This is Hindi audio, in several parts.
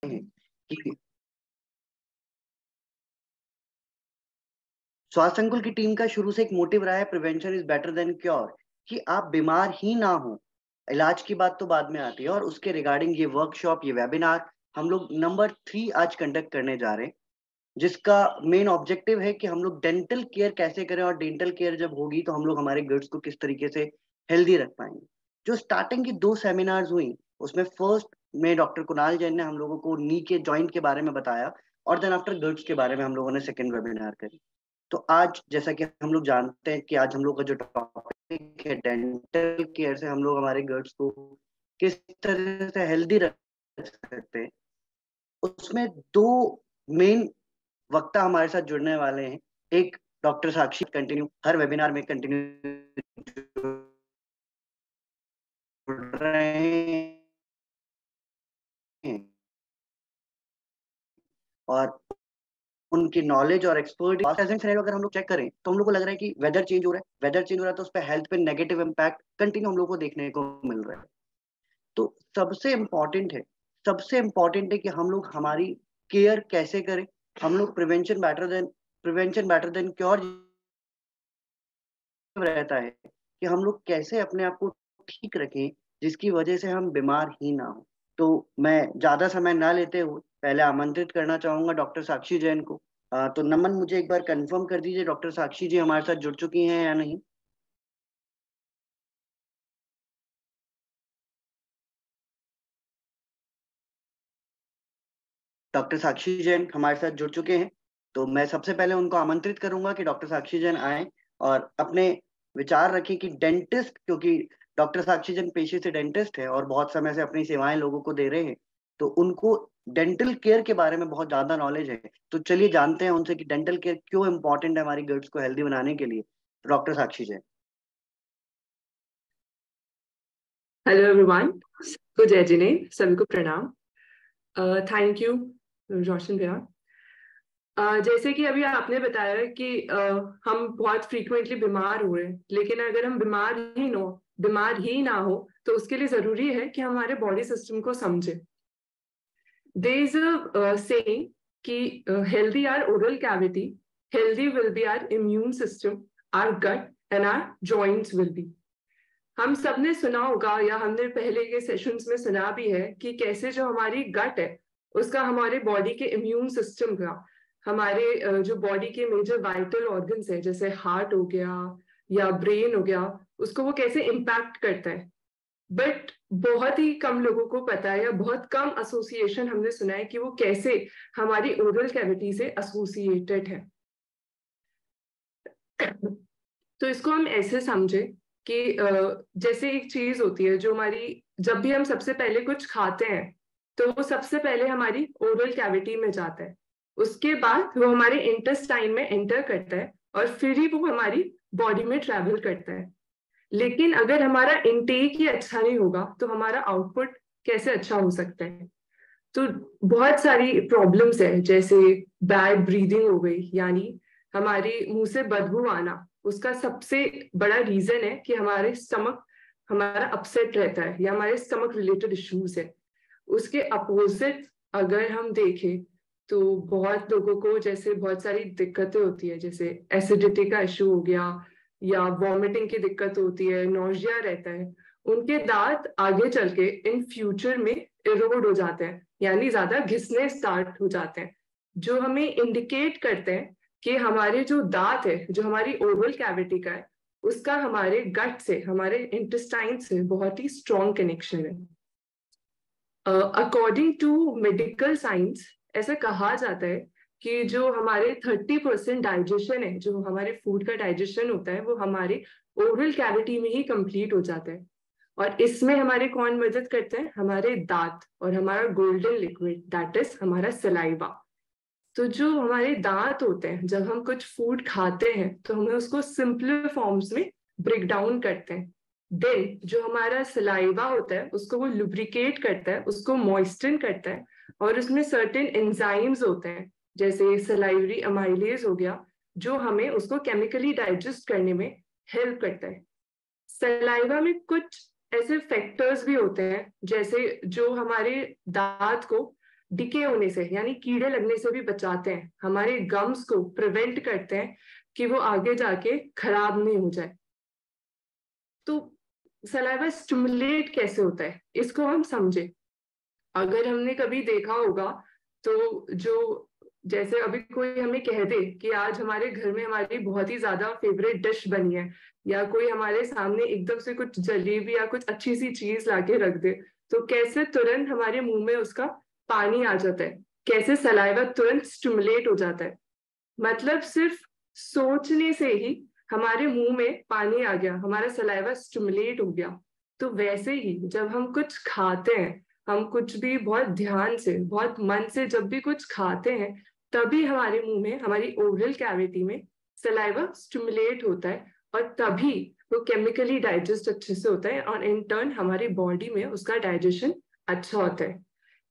हैं कि स्वास्थ्य संकुल की टीम का शुरू से एक मोटिव रहा है, prevention is better than cure, कि आप बीमार ही ना हो। इलाज की बात तो बाद में आती है, और उसके रिगार्डिंग ये वर्कशॉप, ये वेबिनार हम लोग नंबर 3 आज कंडक्ट करने जा रहे हैं, जिसका मेन ऑब्जेक्टिव है कि हम लोग डेंटल केयर कैसे करें, और डेंटल केयर जब होगी तो हम लोग हमारे गट्स को किस तरीके से हेल्दी रख पाएंगे। जो स्टार्टिंग की 2 सेमिनार्स हुई, उसमें फर्स्ट में डॉक्टर कुणाल जैन ने हम लोगों को नी के जॉइंट के बारे में बताया, और देन आफ्टर गट्स के बारे में हम लोगों ने सेकेंड वेबिनार करी। तो आज जैसा कि हम लोग जानते हैं कि आज हम लोग का जो टॉपिक है डेंटल केयर से हम लोग हमारे गट्स को किस तरह से हेल्दी रख सकते हैं, उसमें 2 मेन वक्ता हमारे साथ जुड़ने वाले हैं। एक डॉक्टर साक्षी कंटिन्यू हर वेबिनार में कंटिन्यू जुड़ रहे हैं, और उनकी नॉलेज और एक्सपर्ट अगर हम लोग चेक करें तो हम लोग को लग रहा है कि वेदर चेंज हो रहा है, वेदर चेंज हो रहा है तो उस पर हेल्थ पे नेगेटिव इम्पैक्ट कंटिन्यू हम लोग को देखने को मिल रहा है। तो सबसे इम्पोर्टेंट है कि हम लोग हमारी केयर कैसे करें। हम लोग प्रिवेंशन बेटर देन क्योर रहता है कि हम लोग कैसे अपने आप को ठीक रखें, जिसकी वजह से हम बीमार ही ना हो। तो मैं ज्यादा समय ना लेते हुए पहले आमंत्रित करना चाहूंगा डॉक्टर साक्षी जैन को। तो नमन, मुझे एक बार कंफर्म कर दीजिए डॉक्टर साक्षी जी हमारे साथ जुड़ चुकी हैं या नहीं। डॉक्टर साक्षी जैन हमारे साथ जुड़ चुके हैं, तो मैं सबसे पहले उनको आमंत्रित करूंगा कि डॉक्टर साक्षी जैन आए और अपने विचार रखें कि डेंटिस्ट, क्योंकि डॉक्टर साक्षी जैन पेशे से डेंटिस्ट है और बहुत समय से अपनी सेवाएं लोगों को दे रहे हैं, तो उनको डेंटल केयर के बारे में बहुत ज्यादा नॉलेज है। तो चलिए जानते हैं उनसे कि डेंटल केयर क्यों इंपॉर्टेंट है हमारी गट्स को हेल्दी बनाने के लिए। Doctor Sakshi Jain. Hello everyone, सबको जय जिने, सभी को प्रणाम। थैंक यू रोशन भैया। जैसे कि अभी आपने बताया कि हम बहुत फ्रीक्वेंटली बीमार हो रहे हैं, लेकिन अगर हम बीमार ही ना हो तो उसके लिए जरूरी है कि हमारे बॉडी सिस्टम को समझे। देयर इज अ सेइंग कि healthy our oral cavity, healthy will be our immune system, our gut and our joints will be. हम सब ने सुना होगा या हमने पहले के सेशंस में सुना भी है कि कैसे जो हमारी गट है उसका हमारे बॉडी के इम्यून सिस्टम का, हमारे जो बॉडी के मेजर वाइटल ऑर्गन्स है जैसे हार्ट हो गया या ब्रेन हो गया, उसको वो कैसे इम्पैक्ट करता है। बट बहुत ही कम लोगों को पता है या बहुत कम एसोसिएशन हमने सुना है कि वो कैसे हमारी ओरल कैविटी से एसोसिएटेड है। तो इसको हम ऐसे समझे कि जैसे एक चीज होती है जो हमारी, जब भी हम सबसे पहले कुछ खाते हैं तो वो सबसे पहले हमारी ओरल कैविटी में जाता है, उसके बाद वो हमारे इंटेस्टाइन में एंटर करता है और फिर ही वो हमारी बॉडी में ट्रैवल करता है। लेकिन अगर हमारा इनटेक ही अच्छा नहीं होगा तो हमारा आउटपुट कैसे अच्छा हो सकता है। तो बहुत सारी प्रॉब्लम्स है, जैसे बैड ब्रीदिंग हो गई, यानी हमारी मुंह से बदबू आना, उसका सबसे बड़ा रीजन है कि हमारे स्टमक हमारा अपसेट रहता है या हमारे स्टमक रिलेटेड इश्यूज है। उसके अपोजिट अगर हम देखें तो बहुत लोगों को जैसे बहुत सारी दिक्कतें होती है, जैसे एसिडिटी का इशू हो गया या वॉमिटिंग की दिक्कत होती है, नोजिया रहता है, उनके दांत आगे चल के इन फ्यूचर में इरोड हो जाते हैं, यानी ज्यादा घिसने स्टार्ट हो जाते हैं, जो हमें इंडिकेट करते हैं कि हमारे जो दांत है, जो हमारी ओरल कैविटी का है, उसका हमारे गट से, हमारे इंटेस्टाइन से बहुत ही स्ट्रॉन्ग कनेक्शन है। अकॉर्डिंग टू मेडिकल साइंस ऐसा कहा जाता है कि जो हमारे 30% डाइजेशन है, जो हमारे फूड का डाइजेशन होता है, वो हमारे ओरल कैविटी में ही कंप्लीट हो जाता है। और इसमें हमारे कौन मदद करते हैं? हमारे दांत और हमारा गोल्डन लिक्विड, दैट इज हमारा सलाइवा। तो जो हमारे दांत होते हैं, जब हम कुछ फूड खाते हैं तो हमें उसको सिंपलर फॉर्म्स में ब्रेक डाउन करते हैं। देन जो हमारा सलाइवा होता है उसको वो लुब्रिकेट करता है, उसको मॉइस्टन करता है, और उसमें सर्टेन एंजाइम्स होते हैं जैसे सलाइवरी अमाइलेज हो गया, जो हमें उसको केमिकली डाइजेस्ट करने में हेल्प करता है। सलाइवा में कुछ ऐसे फैक्टर्स भी होते हैं जैसे जो हमारे दांत को डिके होने से यानी कीड़े लगने से भी बचाते हैं, हमारे गम्स को प्रिवेंट करते हैं कि वो आगे जाके खराब नहीं हो जाए। तो सलाइवा स्टिमुलेट कैसे होता है इसको हम समझे। अगर हमने कभी देखा होगा तो जो जैसे अभी कोई हमें कह दे कि आज हमारे घर में हमारी बहुत ही ज्यादा फेवरेट डिश बनी है, या कोई हमारे सामने एकदम से कुछ जलेबी या कुछ अच्छी सी चीज लाके रख दे, तो कैसे तुरंत हमारे मुंह में उसका पानी आ जाता है, कैसे सलाइवा तुरंत स्टिमुलेट हो जाता है। मतलब सिर्फ सोचने से ही हमारे मुंह में पानी आ गया, हमारा सलाइवा स्टिमुलेट हो गया। तो वैसे ही जब हम कुछ खाते हैं, हम कुछ भी बहुत ध्यान से बहुत मन से जब भी कुछ खाते हैं, तभी हमारे मुंह में हमारी ओरल कैविटी में सलाइवा स्टिमुलेट होता है, और तभी वो केमिकली डाइजेस्ट अच्छे से होता है, और इन टर्न हमारी बॉडी में उसका डाइजेशन अच्छा होता है।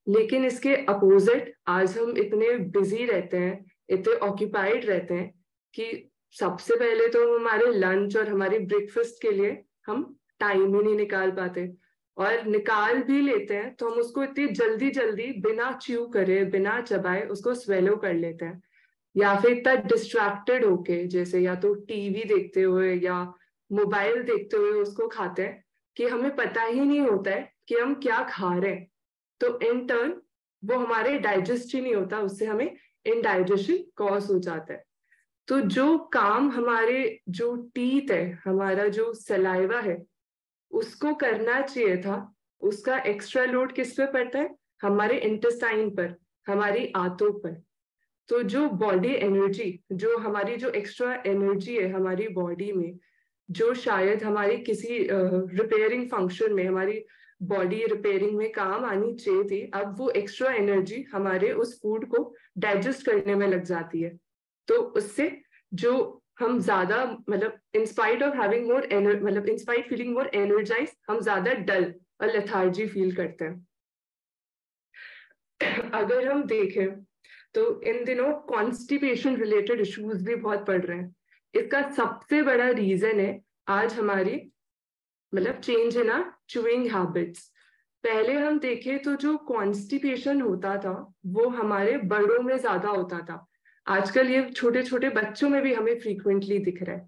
लेकिन इसके अपोजिट आज हम इतने बिजी रहते हैं, इतने ऑक्यूपाइड रहते हैं कि सबसे पहले तो हमारे लंच और हमारे ब्रेकफास्ट के लिए हम टाइम ही नहीं निकाल पाते, और निकाल भी लेते हैं तो हम उसको इतनी जल्दी जल्दी बिना च्यू करे बिना चबाए उसको स्वेलो कर लेते हैं, या फिर इतना डिस्ट्रैक्टेड होके जैसे या तो टीवी देखते हुए या मोबाइल देखते हुए उसको खाते हैं कि हमें पता ही नहीं होता है कि हम क्या खा रहे हैं। तो इन टर्न वो हमारे डाइजेस्ट ही नहीं होता, उससे हमें इनडाइजेशन कॉज हो जाता है। तो जो काम हमारे जो टीथ है, हमारा जो सलाइवा है, उसको करना चाहिए था, उसका एक्स्ट्रा लोड किस पे पड़ता है? हमारे इंटेस्टाइन पर, हमारी आंतों पर। तो जो बॉडी एनर्जी, जो हमारी जो एक्स्ट्रा एनर्जी है हमारी बॉडी में, जो शायद हमारी किसी रिपेयरिंग फंक्शन में, हमारी बॉडी रिपेयरिंग में काम आनी चाहिए थी, अब वो एक्स्ट्रा एनर्जी हमारे उस फूड को डाइजेस्ट करने में लग जाती है। तो उससे जो हम ज्यादा मतलब इंस्पाइट ऑफ हैविंग मोर मतलब इंस्पाइट फीलिंग मोर एनर्जाइज, हम ज्यादा डल और लेथार्जी फील करते हैं। अगर हम देखें तो इन दिनों कॉन्स्टिपेशन रिलेटेड इश्यूज भी बहुत बढ़ रहे हैं। इसका सबसे बड़ा रीजन है आज हमारी मतलब change in our chewing habits. पहले हम देखें तो जो कॉन्स्टिपेशन होता था वो हमारे बड़ों में ज्यादा होता था, आजकल ये छोटे छोटे बच्चों में भी हमें फ्रीक्वेंटली दिख रहा है।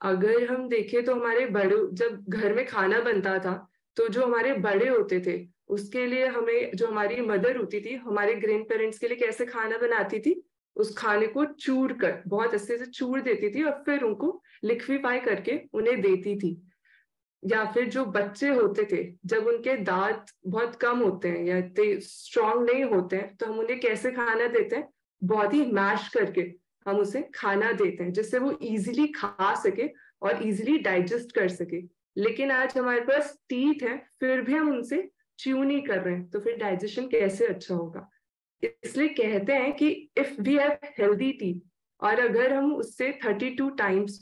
अगर हम देखें तो हमारे बड़े जब घर में खाना बनता था तो जो हमारे बड़े होते थे उसके लिए हमें, जो हमारी मदर होती थी हमारे ग्रैंड पेरेंट्स के लिए कैसे खाना बनाती थी, उस खाने को चूर कर बहुत अच्छे से चूर देती थी और फिर उनको लिक्विफाई करके उन्हें देती थी। या फिर जो बच्चे होते थे जब उनके दांत बहुत कम होते हैं या इतने स्ट्रांग नहीं होते हैं तो हम उन्हें कैसे खाना देते हैं, बहुत ही मैश करके हम उसे खाना देते हैं जिससे वो इजीली खा सके और इजीली डाइजेस्ट कर सके। लेकिन आज हमारे पास टीथ है फिर भी हम उनसे च्यू नहीं कर रहे हैं, तो फिर डाइजेशन कैसे अच्छा होगा। इसलिए कहते हैं कि if we have healthy teeth, और अगर हम उससे 32 टाइम्स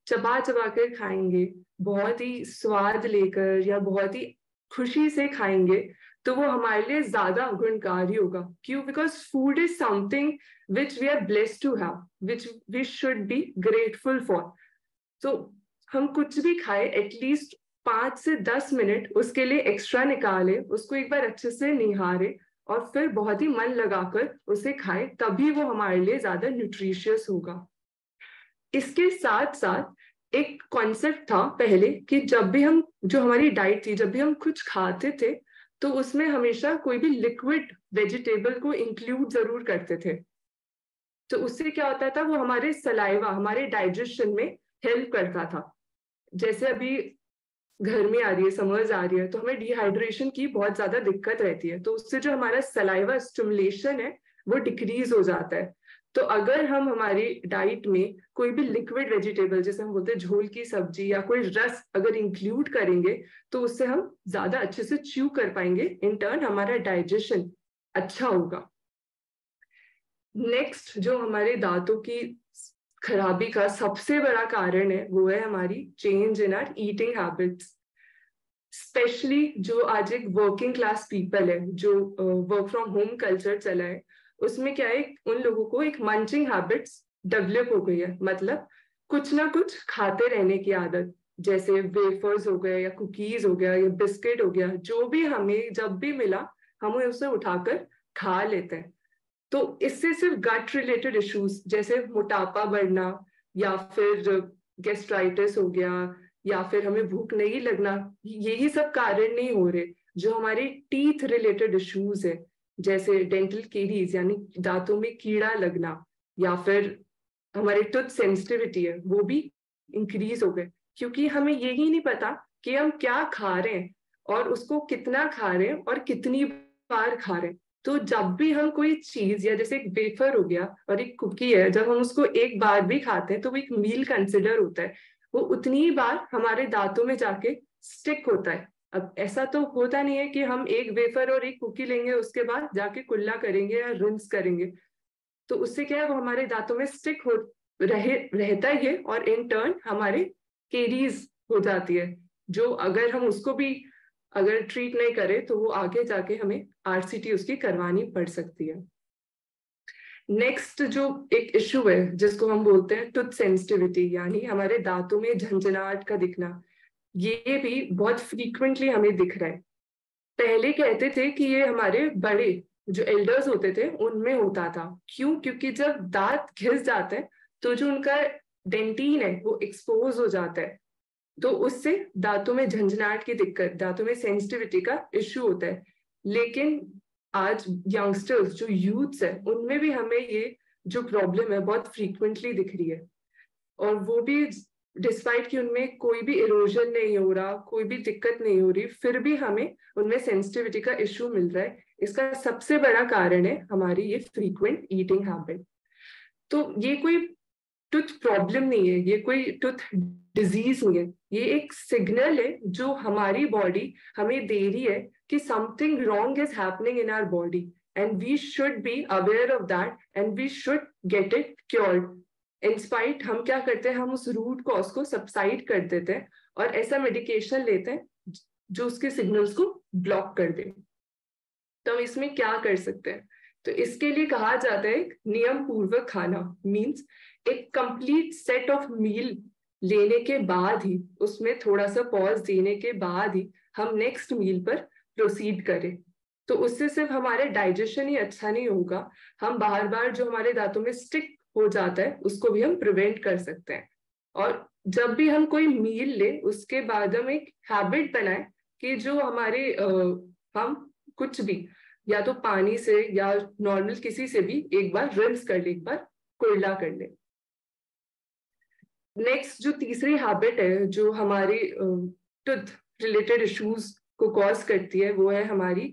चबा चबा कर खाएंगे, बहुत ही स्वाद लेकर या बहुत ही खुशी से खाएंगे, तो वो हमारे लिए ज्यादा गुणकारी होगा। क्यों? Because food is something which we are blessed to have, which we should be grateful for. तो हम कुछ भी खाए एटलीस्ट 5 से 10 मिनट उसके लिए एक्स्ट्रा निकाले, उसको एक बार अच्छे से निहारे और फिर बहुत ही मन लगाकर उसे खाए, तभी वो हमारे लिए ज्यादा न्यूट्रिशियस होगा। इसके साथ साथ एक कॉन्सेप्ट था पहले कि जब भी हम, जो हमारी डाइट थी, जब भी हम कुछ खाते थे तो उसमें हमेशा कोई भी लिक्विड वेजिटेबल को इंक्लूड जरूर करते थे। तो उससे क्या होता था, वो हमारे सलाइवा, हमारे डाइजेशन में हेल्प करता था। जैसे अभी गर्मी आ रही है, समर्स आ रही है, तो हमें डिहाइड्रेशन की बहुत ज्यादा दिक्कत रहती है, तो उससे जो हमारा सलाइवा स्टिमुलेशन है वो डिक्रीज हो जाता है। तो अगर हम हमारी डाइट में कोई भी लिक्विड वेजिटेबल, जैसे हम बोलते हैं झोल की सब्जी या कोई रस अगर इंक्लूड करेंगे तो उससे हम ज्यादा अच्छे से च्यू कर पाएंगे, इन टर्न हमारा डाइजेशन अच्छा होगा। नेक्स्ट जो हमारे दांतों की खराबी का सबसे बड़ा कारण है वो है हमारी change in our eating habits. Specially जो आज एक वर्किंग क्लास पीपल है, जो वर्क फ्रॉम होम कल्चर चला है, उसमें क्या है, उन लोगों को एक मंचिंग हैबिट्स डेवलप हो गई है। मतलब कुछ ना कुछ खाते रहने की आदत, जैसे वेफर्स हो गए या कुकीज हो गया या बिस्किट हो गया, जो भी हमें जब भी मिला हमें उसे उठाकर खा लेते हैं, तो इससे सिर्फ गट रिलेटेड इश्यूज जैसे मोटापा बढ़ना या फिर गैस्ट्राइटिस हो गया या फिर हमें भूख नहीं लगना, यही सब कारण नहीं हो रहे। जो हमारे टीथ रिलेटेड इश्यूज है जैसे डेंटल केरीज यानी दांतों में कीड़ा लगना या फिर हमारे टूथ सेंसिटिविटी है वो भी इंक्रीज हो गए, क्योंकि हमें यही नहीं पता कि हम क्या खा रहे हैं और उसको कितना खा रहे हैं और कितनी बार खा रहे हैं। तो जब भी हम कोई चीज या जैसे एक वेफर हो गया और एक कुकी है, जब हम उसको एक बार भी खाते हैं तो वो एक मील कंसिडर होता है, वो उतनी ही बार हमारे दांतों में जाके स्टिक होता है। अब ऐसा तो होता नहीं है कि हम एक वेफर और एक कुकी लेंगे उसके बाद जाके कुल्ला करेंगे या रिंस करेंगे, तो उससे क्या है वो हमारे दांतों में स्टिक हो रहता ही है और इन टर्न हमारे केरीज हो जाती है, जो अगर हम उसको भी अगर ट्रीट नहीं करें तो वो आगे जाके हमें आरसीटी उसकी करवानी पड़ सकती है। नेक्स्ट जो एक इश्यू है जिसको हम बोलते हैं टूथ सेंसिटिविटी यानी हमारे दांतों में झंझनाहट का दिखना, ये भी बहुत फ्रीक्वेंटली हमें दिख रहा है। पहले कहते थे कि ये हमारे बड़े जो एल्डर्स होते थे उनमें होता था, क्यों? क्योंकि जब दांत घिस जाते हैं तो जो उनका डेंटिन है वो एक्सपोज हो जाता है, तो उससे दांतों में झंझनाहट की दिक्कत, दांतों में सेंसिटिविटी का इश्यू होता है। लेकिन आज यंगस्टर्स जो यूथ्स है उनमें भी हमें ये जो प्रॉब्लम है बहुत फ्रीक्वेंटली दिख रही है, और वो भी डिस्पाइट कि उनमें कोई भी इरोजन नहीं हो रहा, कोई भी दिक्कत नहीं हो रही, फिर भी हमें उनमें सेंसिटिविटी का इश्यू मिल रहा है। इसका सबसे बड़ा कारण है हमारी ये फ्रीक्वेंट ईटिंग हैबिट। तो ये कोई टूथ प्रॉब्लम नहीं है, ये कोई टूथ डिजीज नहीं है, ये एक सिग्नल है जो हमारी बॉडी हमें दे रही है कि something wrong is happening in our body and we should be aware of that and we should get it cured. In spite हम क्या करते हैं, हम उस रूट कॉज को सबसाइड कर देते हैं और ऐसा मेडिकेशन लेते हैं जो उसके सिग्नल्स को ब्लॉक कर दे। तो हम इसमें क्या कर सकते हैं? तो इसके लिए कहा जाता है नियम पूर्वक खाना, मींस एक कंप्लीट सेट ऑफ मील लेने के बाद ही, उसमें थोड़ा सा पॉज देने के बाद ही हम नेक्स्ट मील पर प्रोसीड करें। तो उससे सिर्फ हमारे डाइजेशन ही अच्छा नहीं होगा, हम बार बार जो हमारे दांतों में स्टिक हो जाता है उसको भी हम प्रिवेंट कर सकते हैं। और जब भी हम कोई मील ले उसके बाद हम एक हैबिट बनाए कि जो हमारे हम कुछ भी या तो पानी से या नॉर्मल किसी से भी एक बार रिंस कर ले, एक बार कुल्ला कर ले। नेक्स्ट जो तीसरी हैबिट है जो हमारे टूथ रिलेटेड इश्यूज को कॉज करती है वो है हमारी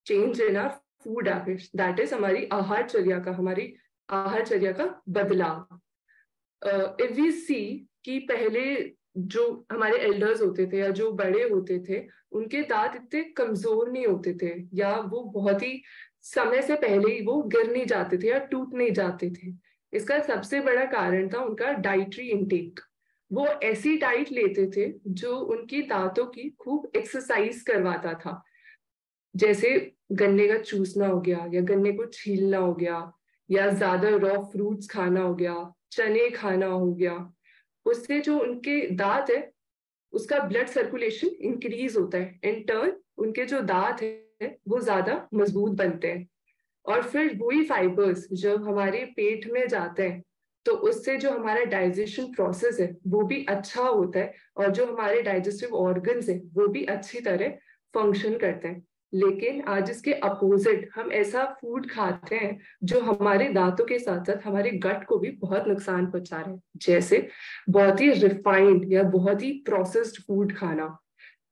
change in our food habits, that is हमारी हमारी आहारचर्या का बदलाव। इफ वी सी कि पहले जो हमारे एल्डर्स होते थे या जो बड़े होते थे उनके दांत इतने कमजोर नहीं होते थे, या वो बहुत ही समय से पहले ही वो गिर नहीं जाते थे या टूट नहीं जाते थे। इसका सबसे बड़ा कारण था उनका डाइटरी इंटेक। वो ऐसी डाइट लेते थे जो उनकी दांतों की खूब एक्सरसाइज करवाता था, जैसे गन्ने का चूसना हो गया या गन्ने को छीलना हो गया या ज्यादा रॉ फ्रूट्स खाना हो गया, चने खाना हो गया। उससे जो उनके दांत है उसका ब्लड सर्कुलेशन इंक्रीज होता है, इन टर्न उनके जो दांत है वो ज्यादा मजबूत बनते हैं। और फिर वही फाइबर्स जब हमारे पेट में जाते हैं तो उससे जो हमारा डाइजेशन प्रोसेस है वो भी अच्छा होता है और जो हमारे डाइजेस्टिव ऑर्गन्स है वो भी अच्छी तरह फंक्शन करते हैं। लेकिन आज इसके अपोजिट हम ऐसा फूड खाते हैं जो हमारे दांतों के साथ साथ हमारे गट को भी बहुत नुकसान पहुंचा रहे हैं, जैसे बहुत ही रिफाइंड या बहुत ही प्रोसेस्ड फूड खाना,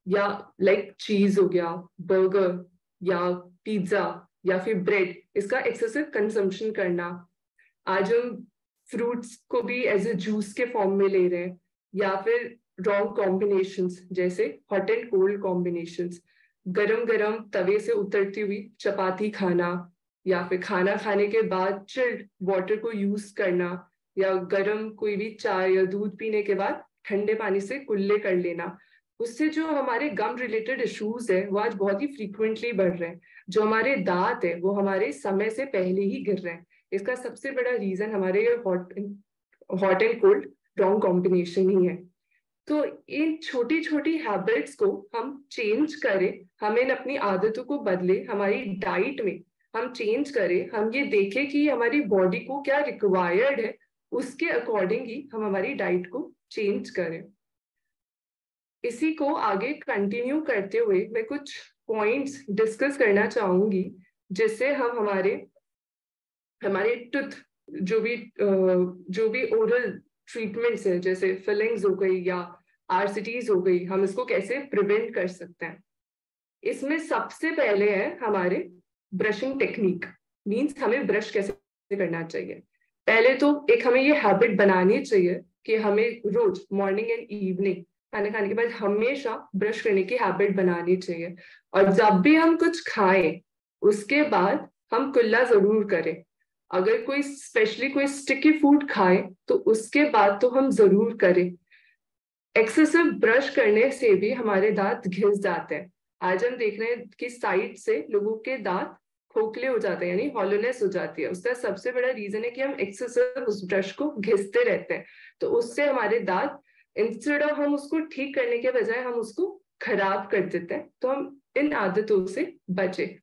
या लाइक चीज हो गया, बर्गर या पिज्जा या फिर ब्रेड, इसका एक्सेसिव कंजम्पशन करना। आज हम फ्रूट्स को भी एज ए जूस के फॉर्म में ले रहे हैं, या फिर रॉन्ग कॉम्बिनेशंस जैसे हॉट एंड कोल्ड कॉम्बिनेशंस, गरम गरम तवे से उतरती हुई चपाती खाना, या फिर खाना खाने के बाद चिल्ड वाटर को यूज करना, या गरम कोई भी चाय या दूध पीने के बाद ठंडे पानी से कुल्ले कर लेना। उससे जो हमारे गम रिलेटेड इश्यूज है वो आज बहुत ही फ्रीक्वेंटली बढ़ रहे हैं। जो हमारे दांत है वो हमारे समय से पहले ही गिर रहे हैं। इसका सबसे बड़ा रीजन हमारे hot and cold wrong combination ही है। तो इन छोटी छोटी हैबिट्स को हम चेंज करें, हमें अपनी आदतों को बदले, हमारी डाइट में हम चेंज करें, हम ये देखें कि हमारी बॉडी को क्या रिक्वायर्ड है, उसके अकॉर्डिंग ही हम हमारी डाइट को चेंज करें। इसी को आगे कंटिन्यू करते हुए मैं कुछ पॉइंट्स डिस्कस करना चाहूंगी, जिससे हम हमारे टूथ जो भी ओरल ट्रीटमेंट्स है, जैसे फिलिंग्स हो गई या आरसीटीज हो गई, हम इसको कैसे प्रिवेंट कर सकते हैं। इसमें सबसे पहले है हमारे ब्रशिंग टेक्निक, मींस हमें ब्रश कैसे करना चाहिए। पहले तो एक हमें ये हैबिट बनानी चाहिए कि हमें रोज मॉर्निंग एंड इवनिंग खाना खाने के बाद हमेशा ब्रश करने की हैबिट बनानी चाहिए। और जब भी हम कुछ खाएं उसके बाद हम कुल्ला जरूर करें। अगर कोई स्पेशली कोई स्टिकी फूड खाए तो उसके बाद तो हम जरूर करें। एक्सेसिव ब्रश करने से भी हमारे दांत घिस जाते हैं। आज हम देख रहे हैं कि साइड से लोगों के दांत खोखले हो जाते हैं, यानी हॉलोनेस हो जाती है। उसका सबसे बड़ा रीजन है कि हम एक्सेसिव उस ब्रश को घिसते रहते हैं। तो उससे हमारे दांत, इंस्टेड ऑफ हम उसको ठीक करने के बजाय हम उसको खराब कर देते हैं। तो हम इन आदतों से बचे।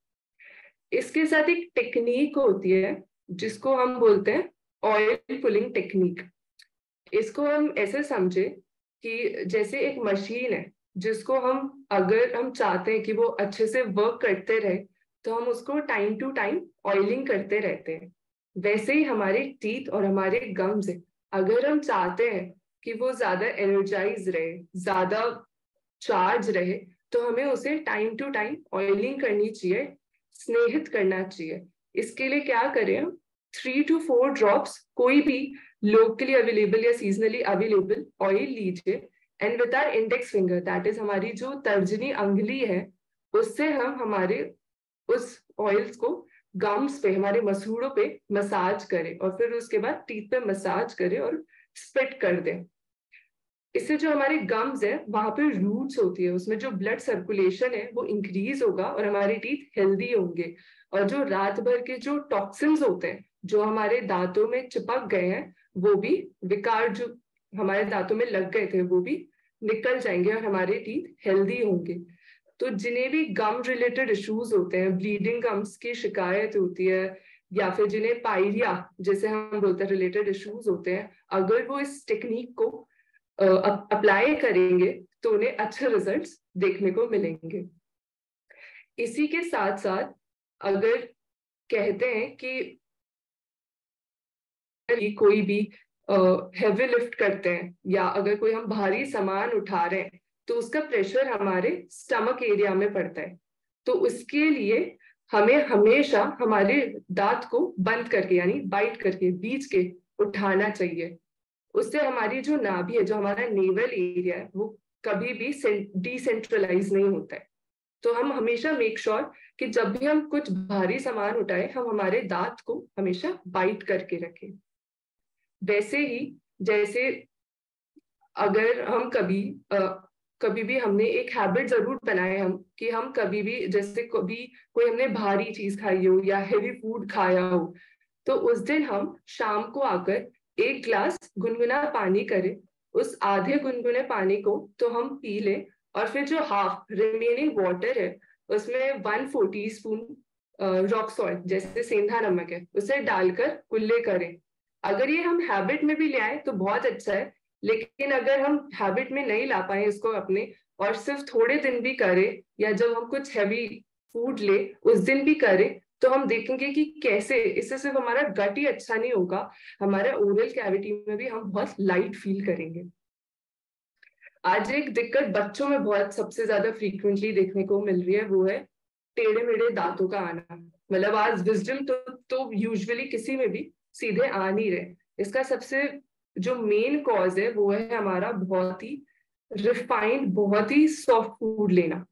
इसके साथ एक टेक्निक होती है जिसको हम बोलते हैं ऑयल पुलिंग टेक्निक। इसको हम ऐसे समझे कि जैसे एक मशीन है जिसको अगर हम चाहते हैं कि वो अच्छे से वर्क करते रहे, तो हम उसको टाइम टू टाइम ऑयलिंग करते रहते हैं। वैसे ही हमारे टीथ और हमारे गम्स है, अगर हम चाहते हैं कि वो ज्यादा एनर्जाइज रहे, ज्यादा चार्ज रहे, तो हमें उसे टाइम टू टाइम ऑयलिंग करनी चाहिए, स्नेहित करना चाहिए। इसके लिए क्या करें हम, 3 to 4 ड्रॉप्स कोई भी लोकली अवेलेबल या सीजनली अवेलेबल ऑयल लीजिए, and with our index finger, that is हमारी जो तर्जनी अंगुली है, उससे हम हमारे उस ऑयल्स को गम्स पे, हमारे मसूड़ों पे मसाज करें, और फिर उसके बाद टीथ पे मसाज करें और स्पिट कर दें। इससे जो हमारे गम्स है वहां पे रूट्स होती है, उसमें जो ब्लड सर्कुलेशन है वो इंक्रीज होगा और हमारे टीथ हेल्दी होंगे। और जो रात भर के जो टॉक्सिन्स होते हैं जो हमारे दांतों में चिपक गए हैं, वो भी विकार जो हमारे दांतों में लग गए थे वो भी निकल जाएंगे और हमारे टीथ हेल्दी होंगे। तो जिन्हें भी गम रिलेटेड इश्यूज होते हैं, ब्लीडिंग गम्स की शिकायत होती है, या फिर जिन्हें पायरिया जैसे हम बोलते हैं रिलेटेड इश्यूज होते हैं, अगर वो इस टेक्निक को अप्लाई करेंगे तो उन्हें अच्छे रिजल्ट्स देखने को मिलेंगे। इसी के साथ साथ अगर कहते हैं कि कोई भी हेवी लिफ्ट करते हैं या अगर कोई हम भारी सामान उठा रहे हैं तो उसका प्रेशर हमारे स्टमक एरिया में पड़ता है। तो उसके लिए हमें हमेशा हमारे दांत को बंद करके, यानी बाइट करके बीच के उठाना चाहिए। उससे हमारी जो नाभि है, जो हमारा नेवल एरिया है, वो कभी भी डिसेंट्रलाइज नहीं होता है। तो हम हमेशा मेक श्योर कि जब भी हम कुछ भारी सामान उठाए, हम हमारे दांत को हमेशा बाइट करके रखें। वैसे ही जैसे अगर हम कभी भी हमने एक हैबिट जरूर बनाए हम कि हम कभी भी, जैसे कभी कोई हमने भारी चीज खाई हो या हेवी फूड खाया हो, तो उस दिन हम शाम को आकर 1 ग्लास गुनगुना पानी करें। उस आधे गुनगुने पानी को तो हम पी लें, और फिर जो हाफ रिमेनिंग वाटर है उसमें 1/4 टीस्पून रॉक सॉल्ट जैसे सेंधा नमक है उसे डालकर कुल्ले करें। अगर ये हम हैबिट में भी ले आए तो बहुत अच्छा है, लेकिन अगर हम हैबिट में नहीं ला पाए इसको अपने, और सिर्फ थोड़े दिन भी करें या जब हम कुछ हैवी फूड ले उस दिन भी करें, तो हम देखेंगे कि कैसे इससे सिर्फ हमारा गट ही अच्छा नहीं होगा, हमारे ओरल कैविटी में भी हम बहुत लाइट फील करेंगे। आज एक दिक्कत बच्चों में बहुत सबसे ज्यादा फ्रीक्वेंटली देखने को मिल रही है, वो है टेढ़े मेढ़े दांतों का आना। मतलब आज विजडम तो यूजुअली किसी में भी सीधे आ नहीं रहे। इसका सबसे जो मेन कॉज है वो है हमारा बहुत ही रिफाइंड, बहुत ही सॉफ्ट फूड लेना।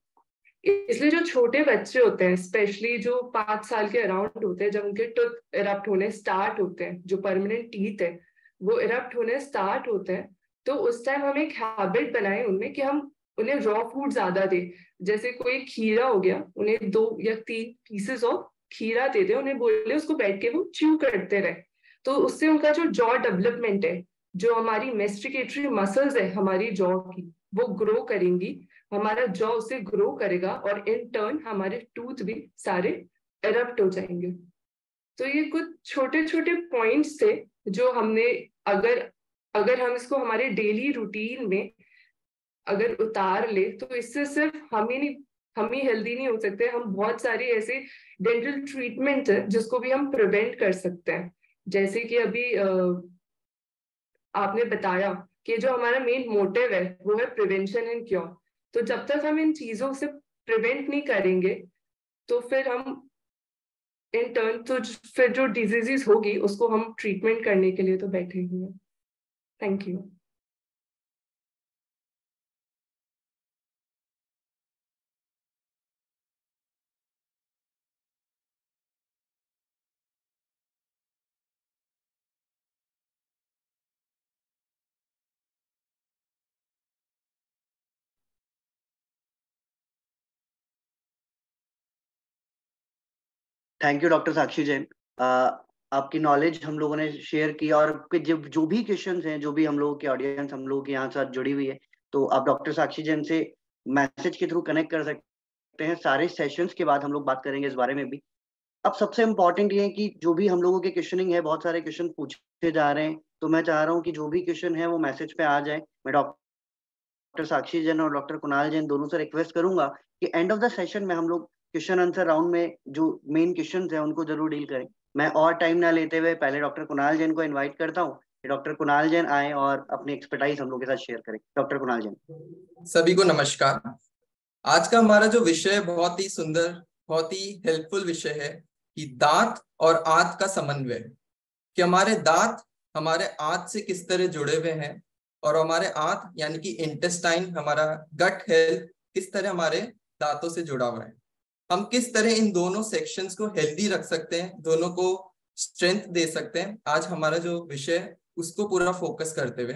इसलिए जो छोटे बच्चे होते हैं, स्पेशली जो 5 साल के अराउंड होते हैं, जब उनके टूथ इरप्ट होने स्टार्ट होते हैं, जो परमानेंट टीथ है वो इरप्ट होने स्टार्ट होते हैं, तो उस टाइम हम एक हैबिट बनाए उनमें कि हम उन्हें रॉ फूड ज्यादा दे। जैसे कोई खीरा हो गया, उन्हें 2 या 3 पीसेस ऑफ खीरा दे दे, उन्हें बोले उसको बैठ के वो च्यू करते रहे। तो उससे उनका जो जॉ डेवलपमेंट है, जो हमारी मेस्टिकेटरी मसल्स है हमारी जॉ की, वो ग्रो करेंगी, हमारा जॉ उसे ग्रो करेगा, और इन टर्न हमारे टूथ भी सारे एरप्ट हो जाएंगे। तो ये कुछ छोटे छोटे पॉइंट्स थे जो हमने, अगर अगर हम इसको हमारे डेली रूटीन में अगर उतार ले तो इससे सिर्फ हम ही हेल्दी नहीं हो सकते, हम बहुत सारी ऐसे डेंटल ट्रीटमेंट है जिसको भी हम प्रिवेंट कर सकते हैं। जैसे कि अभी आपने बताया कि जो हमारा मेन मोटिव है वो है प्रिवेंशन एंड क्योर। तो जब तक हम इन चीजों से प्रिवेंट नहीं करेंगे तो फिर हम इन टर्न तो फिर जो डिजीजेस होगी उसको हम ट्रीटमेंट करने के लिए तो बैठे ही हैं। Thank you. Thank you doctor Sakshi Jain. आपकी नॉलेज हम लोगों ने शेयर की, और आपके जो भी क्वेश्चंस हैं, जो भी हम लोगों की ऑडियंस हम लोगों के यहाँ साथ जुड़ी हुई है, तो आप डॉक्टर साक्षी जैन से मैसेज के थ्रू कनेक्ट कर सकते हैं। सारे सेशंस के बाद हम लोग बात करेंगे इस बारे में भी। अब सबसे इम्पोर्टेंट ये है कि जो भी हम लोगों के क्वेश्चनिंग है, बहुत सारे क्वेश्चन पूछे जा रहे हैं, तो मैं चाह रहा हूँ कि जो भी क्वेश्चन है वो मैसेज पे आ जाए। मैं डॉक्टर साक्षी जैन और डॉक्टर कुणाल जैन दोनों से रिक्वेस्ट करूंगा कि एंड ऑफ द सेशन में हम लोग क्वेश्चन आंसर राउंड में जो मेन क्वेश्चन है उनको जरूर डील करें। मैं और टाइम ना लेते हुए पहले डॉक्टर कुणाल जैन को इनवाइट करता हूँ कि डॉक्टर कुणाल जैन आए और अपनी एक्सपर्टाइज हम लोग के साथ शेयर करें। डॉक्टर कुणाल जैन। सभी को नमस्कार। आज का हमारा जो विषय बहुत ही सुंदर, बहुत ही हेल्पफुल विषय है कि दांत और आंत का समन्वय, कि हमारे दांत हमारे आंत से किस तरह जुड़े हुए हैं और हमारे आंत यानी कि इंटेस्टाइन, हमारा गट हेल्थ किस तरह हमारे दांतों से जुड़ा हुआ है। हम किस तरह इन दोनों सेक्शंस को हेल्दी रख सकते हैं, दोनों को स्ट्रेंथ दे सकते हैं। आज हमारा जो विषय है उसको पूरा फोकस करते हुए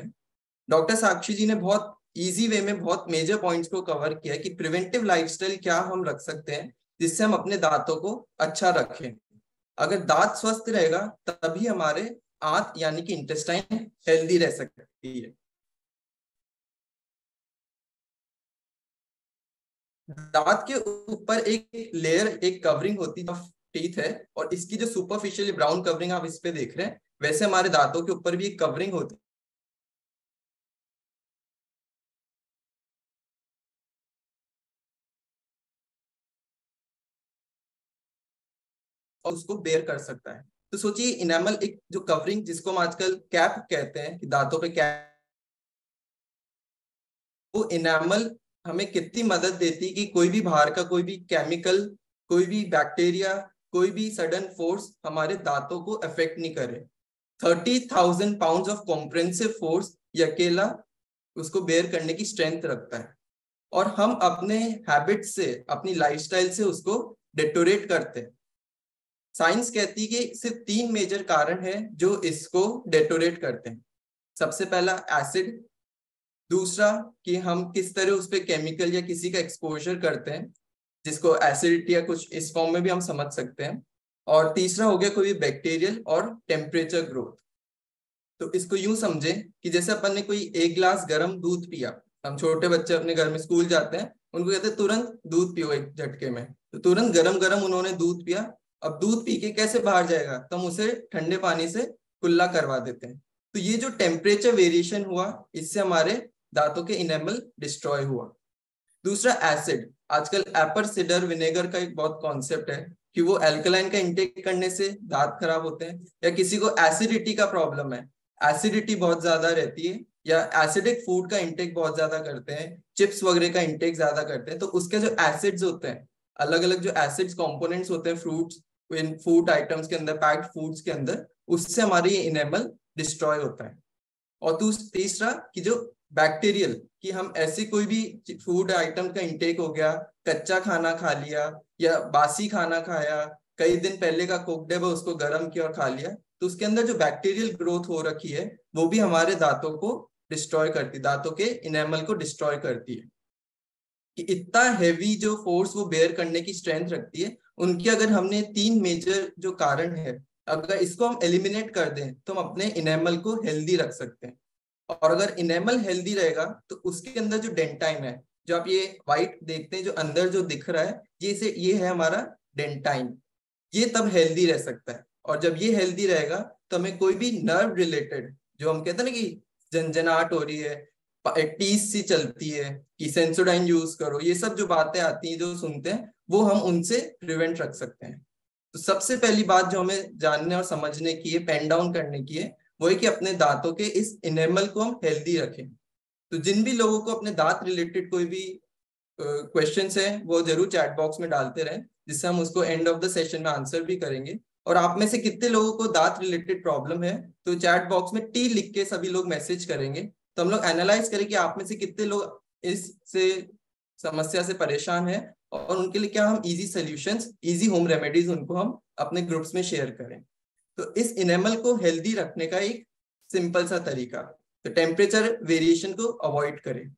डॉक्टर साक्षी जी ने बहुत इजी वे में बहुत मेजर पॉइंट्स को कवर किया है कि प्रिवेंटिव लाइफस्टाइल क्या हम रख सकते हैं जिससे हम अपने दांतों को अच्छा रखें। अगर दांत स्वस्थ रहेगा तभी हमारे आंत यानी कि इंटेस्टाइन हेल्दी रह सकती है। दांत के ऊपर एक लेयर, एक कवरिंग होती है टीथ है, और इसकी जो सुपरफिशियल ब्राउन कवरिंग आप इस पे देख रहे हैं, वैसे हमारे दांतों के ऊपर भी एक कवरिंग होती है और उसको बेयर कर सकता है। तो सोचिए इनेमल, एक जो कवरिंग जिसको हम आजकल कैप कहते हैं कि दांतों पे कैप, वो इनेमल हमें कितनी मदद देती है कि कोई भी बाहर का कोई भी केमिकल, कोई भी बैक्टीरिया, कोई भी सडन फोर्स हमारे दांतों को अफेक्ट नहीं करे। 30,000 पाउंड ऑफ कॉम्प्रेहेंसिव फोर्स ये अकेला उसको बेयर करने की स्ट्रेंथ रखता है, और हम अपने हैबिट से, अपनी लाइफस्टाइल से उसको डेटोरेट करते हैं। साइंस कहती है कि सिर्फ 3 मेजर कारण है जो इसको डेटोरेट करते हैं। सबसे पहला एसिड, दूसरा कि हम किस तरह उस पर केमिकल या किसी का एक्सपोजर करते हैं जिसको एसिडिटी या कुछ इस फॉर्म में भी हम समझ सकते हैं, और तीसरा हो गया कोई बैक्टीरियल और टेम्परेचर ग्रोथ। तो इसको यूं समझे कि जैसे अपन ने कोई 1 गिलास गर्म दूध पिया, हम छोटे बच्चे अपने घर में स्कूल जाते हैं, उनको कहते हैं तुरंत दूध पियो एक झटके में, तो तुरंत गरम गरम उन्होंने दूध पिया। अब दूध पी के कैसे बाहर जाएगा, तो हम उसे ठंडे पानी से कुल्ला करवा देते हैं। तो ये जो टेम्परेचर वेरिएशन हुआ, इससे हमारे दांतों के इनेमल डिस्ट्रॉय हुआ। दूसरा एसिड, आजकल एपर सिडर विनेगर का एक बहुत कॉन्सेप्ट है कि वो अल्कलाइन का इंटेक करने से दांत खराब होते हैं, या किसी को एसिडिटी का प्रॉब्लम है, एसिडिटी बहुत ज्यादा रहती है, या एसिडिक फूड का इंटेक बहुत ज्यादा करते हैं, चिप्स वगैरह का इंटेक ज्यादा करते हैं, तो उसके जो एसिड्स होते हैं, अलग अलग जो एसिड्स कंपोनेंट्स होते हैं फ्रूट्स, इन फूड आइटम्स के अंदर, पैक्ड फूड्स के अंदर, उससे हमारी ये इनेमल डिस्ट्रॉय होता है। और तीसरा कि जो बैक्टीरियल, कि हम ऐसी कोई भी फूड आइटम का इंटेक हो गया, कच्चा खाना खा लिया या बासी खाना खाया, कई दिन पहले का कुक्ड है वो उसको गर्म किया और खा लिया, तो उसके अंदर जो बैक्टीरियल ग्रोथ हो रखी है वो भी हमारे दांतों को डिस्ट्रॉय करती है, दांतों के इनेमल को डिस्ट्रॉय करती है। कि इतना हैवी जो फोर्स वो बेयर करने की स्ट्रेंथ रखती है, उनकी अगर हमने 3 मेजर जो कारण है, अगर इसको हम एलिमिनेट कर दें तो हम अपने इनेमल को हेल्दी रख सकते हैं। और अगर इनेमल हेल्दी रहेगा तो उसके अंदर जो डेंटाइन है, जो आप ये व्हाइट देखते हैं, जो अंदर जो दिख रहा है, ये है हमारा डेंटाइन। ये तब हेल्दी रह सकता है। और जब ये हेल्दी रहेगा तो हमें कोई भी नर्व रिलेटेड, जो हम कहते हैं ना कि झंझनाहट हो रही है, टीस सी चलती है कि सेंसोडाइन यूज करो, ये सब जो बातें आती हैं जो सुनते हैं, वो हम उनसे प्रिवेंट रख सकते हैं। तो सबसे पहली बात जो हमें जानने और समझने की है, पेन डाउन करने की है, वो है कि अपने दांतों के इस इनेमल को हम हेल्दी रखें। तो जिन भी लोगों को अपने दांत रिलेटेड कोई भी क्वेश्चंस है वो जरूर चैट बॉक्स में डालते रहें, जिससे हम उसको एंड ऑफ द सेशन में आंसर भी करेंगे। और आप में से कितने लोगों को दांत रिलेटेड प्रॉब्लम है, तो चैट बॉक्स में टी लिख के सभी लोग मैसेज करेंगे, तो हम लोग एनालाइज करें कि आप में से कितने लोग इससे समस्या से परेशान है, और उनके लिए क्या हम easy solutions, easy home remedies उनको हम अपने ग्रुप्स में शेयर करें। तो इस इनेमल को हेल्दी रखने का एक सिंपल सा तरीका, तो टेम्परेचर वेरिएशन को अवॉइड करें।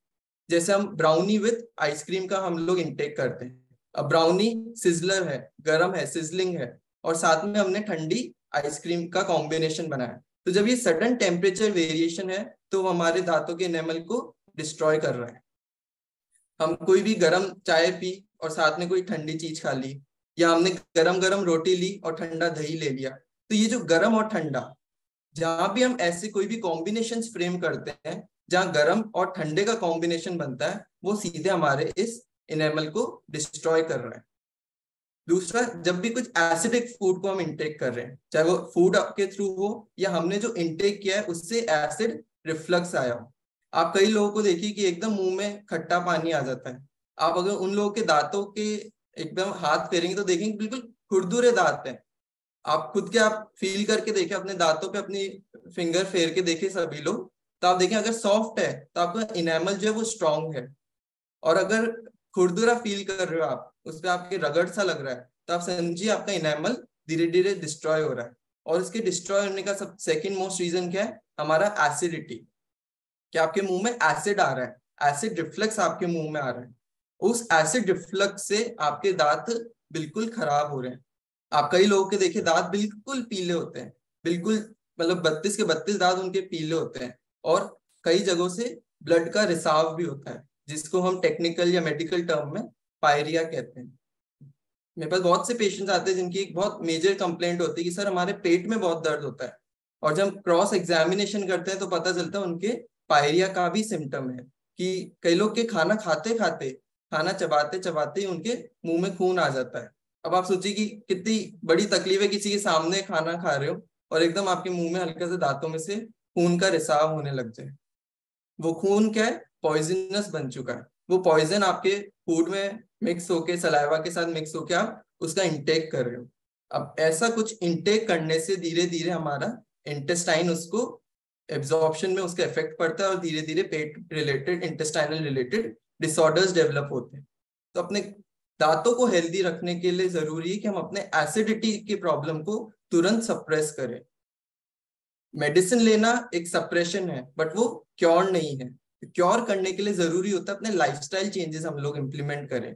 जैसे हम ब्राउनी विद आइसक्रीम का हम लोग इंटेक करते हैं, अब ब्राउनी सिजलर है, गर्म है, सिजलिंग है, और साथ में हमने ठंडी आइसक्रीम का कॉम्बिनेशन बनाया, तो जब ये सडन टेम्परेचर वेरिएशन है तो हमारे दांतों के एनेमल को डिस्ट्रॉय कर रहा है। हम कोई भी गर्म चाय पी और साथ में कोई ठंडी चीज खा ली, या हमने गरम गरम रोटी ली और ठंडा दही ले लिया, तो ये जो गरम और ठंडा, जहां भी हम ऐसे कोई भी कॉम्बिनेशन फ्रेम करते हैं जहां गर्म और ठंडे का कॉम्बिनेशन बनता है, वो सीधे हमारे इस इनेमल को डिस्ट्रॉय कर रहा है। दूसरा, जब भी कुछ एसिडिक फूड को हम इंटेक कर रहे हैं, चाहे वो फूड आपके थ्रू हो या हमने जो इंटेक किया है उससे एसिड रिफ्लक्स आया हो। आप कई लोगों को देखिए कि एकदम मुंह में खट्टा पानी आ जाता है, आप अगर उन लोगों के दांतों के एकदम हाथ फेरेंगे तो देखेंगे बिल्कुल खुरदुरे दांत हैं। आप खुद के आप फील करके देखें, अपने दांतों पे अपनी फिंगर फेर के देखें सभी लोग, तो आप देखें अगर सॉफ्ट है तो आपका इनेमल जो है वो स्ट्रांग है, और अगर खुरदुरा फील कर रहे हो आप, उस पर आपके रगड़ सा लग रहा है, तो आप समझिए आपका इनेमल धीरे धीरे डिस्ट्रॉय हो रहा है। और इसके डिस्ट्रॉय होने का सब सेकेंड मोस्ट रीजन क्या है, हमारा एसिडिटी, कि आपके मुंह में एसिड आ रहा है, एसिड रिफ्लक्स आपके मुंह में आ रहा है, उस एसिड रिफ्लक्स से आपके दांत बिल्कुल खराब हो रहे हैं। आप कई लोगों के देखिए दांत बिल्कुल पीले होते हैं, बिल्कुल मतलब 32 के 32 दांत उनके पीले होते हैं, और कई जगहों से ब्लड का रिसाव भी होता है, जिसको हम टेक्निकल या मेडिकल टर्म में पायरिया कहते हैं। मेरे पास बहुत से पेशेंट्स आते हैं जिनकी एक बहुत मेजर कंप्लेंट होती है कि सर हमारे पेट में बहुत दर्द होता है, और जब हम क्रॉस एग्जामिनेशन करते हैं तो पता चलता है उनके पायरिया का भी सिम्टम है, कि कई लोग के खाना खाते खाते, खाना चबाते चबाते ही उनके मुंह में खून आ जाता है। अब आप सोचिए कि कितनी बड़ी तकलीफ है, किसी के सामने खाना खा रहे हो और एकदम आपके मुंह में हल्का से दांतों में से खून का रिसाव होने लग जाए। वो खून क्या है, पॉइजनस बन चुका है, वो पॉइजन आपके फूड में मिक्स होके, सलाइवा के साथ मिक्स होके आप उसका इंटेक कर रहे हो। अब ऐसा कुछ इंटेक करने से धीरे धीरे हमारा इंटेस्टाइन, उसको एब्जॉर्प्शन में उसका इफेक्ट पड़ता है, और धीरे धीरे पेट related, intestinal related disorders develop होते हैं। तो अपने दांतों को हेल्दी रखने के लिए जरूरी है कि हम अपने एसिडिटी की प्रॉब्लम को तुरंत सप्रेस करें। मेडिसिन लेना एक सप्रेशन है, बट वो क्योर नहीं है। क्योर करने के लिए जरूरी होता है अपने लाइफस्टाइल चेंजेस हम लोग इम्प्लीमेंट करें।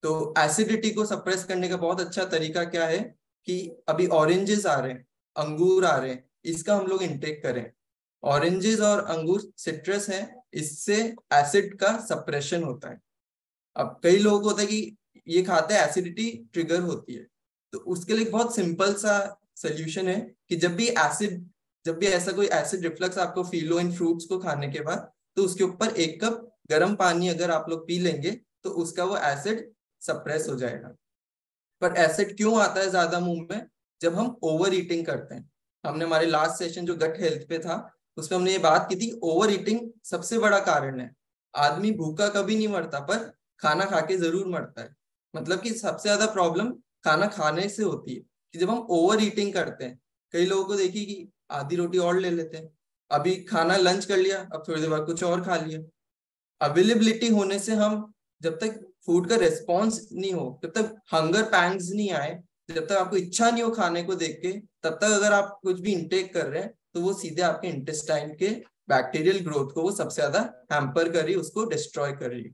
तो एसिडिटी को सप्रेस करने का बहुत अच्छा तरीका क्या है कि अभी ऑरेंजेस आ रहे हैं, अंगूर आ रहे हैं, इसका हम लोग इंटेक करें। ऑरेंजेस और अंगूर सिट्रस हैं, इससे एसिड का सप्रेशन होता है। अब कई लोगों को होता है कि ये खाते हैं एसिडिटी ट्रिगर होती है, तो उसके लिए बहुत सिंपल सा सोल्यूशन है कि जब भी ऐसा कोई एसिड रिफ्लक्स आपको फील हो इन फ्रूट्स को खाने के बाद, तो उसके ऊपर 1 कप गर्म पानी अगर आप लोग पी लेंगे तो उसका वो एसिड सप्रेस हो जाएगा। पर एसिड क्यों आता है ज्यादा मुंह में, जब हम ओवर ईटिंग करते हैं। हमने हमारे लास्ट सेशन जो गट हेल्थ पे था उसमें हमने ये बात की थी, ओवर ईटिंग सबसे बड़ा कारण है। आदमी भूखा कभी नहीं मरता, पर खाना खा के जरूर मरता है। मतलब कि सबसे ज्यादा प्रॉब्लम खाना खाने से होती है, कि जब हम ओवर ईटिंग करते हैं, कई लोगों को देखिए कि आधी रोटी और ले लेते हैं, अभी खाना लंच कर लिया, अब थोड़ी देर बाद कुछ और खा लिया। अवेलेबिलिटी होने से हम, जब तक फूड का रिस्पॉन्स नहीं हो, जब तक हंगर पैंग्स नहीं आए, जब तक आपको इच्छा नहीं हो खाने को देख के, तब तक अगर आप कुछ भी इंटेक कर रहे हैं तो वो सीधे आपके इंटेस्टाइन के बैक्टीरियल ग्रोथ को वो सबसे ज्यादा हैम्पर कर रही है, उसको डिस्ट्रॉय कर रही है।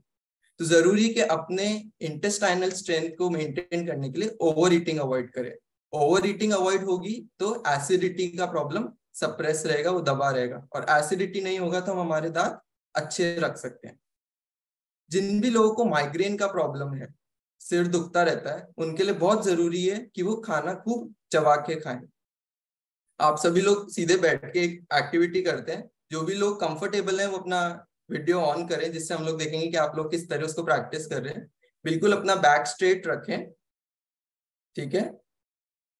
तो जरूरी है कि अपने इंटेस्टाइनल स्ट्रेंथ को मेंटेन करने के लिए ओवर ईटिंग अवॉइड करें। ओवर ईटिंग अवॉइड होगी तो एसिडिटी का प्रॉब्लम सप्रेस रहेगा, वो दबा रहेगा, और एसिडिटी नहीं होगा तो हम हमारे दांत अच्छे रख सकते हैं। जिन भी लोगों को माइग्रेन का प्रॉब्लम है, सिर दुखता रहता है, उनके लिए बहुत जरूरी है कि वो खाना खूब चबा के खाएं। आप सभी लोग सीधे बैठ के एक एक्टिविटी करते हैं, जो भी लोग कंफर्टेबल हैं वो अपना वीडियो ऑन करें, जिससे हम लोग देखेंगे कि आप लोग किस तरह उसको प्रैक्टिस कर रहे हैं। बिल्कुल अपना बैक स्ट्रेट रखें, ठीक है,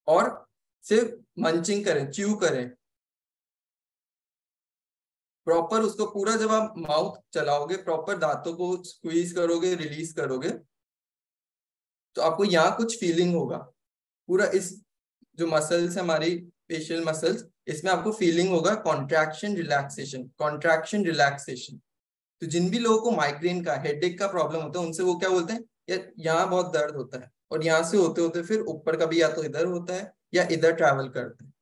और सिर्फ मंचिंग करें, च्यू करें प्रॉपर उसको पूरा। जब आप माउथ चलाओगे, प्रॉपर दांतों को स्क्वीज करोगे, रिलीज करोगे, तो आपको यहाँ कुछ फीलिंग होगा। पूरा इस जो मसल्स है हमारी फेशियल मसल्स, इसमें आपको फीलिंग होगा कॉन्ट्रैक्शन रिलैक्सेशन, कॉन्ट्रैक्शन रिलैक्सेशन। तो जिन भी लोगों को माइग्रेन का, हेडेक का प्रॉब्लम होता है, उनसे वो क्या बोलते हैं, यार यहाँ बहुत दर्द होता है, और यहाँ से होते होते फिर ऊपर का भी या तो इधर होता है या इधर ट्रैवल करते हैं।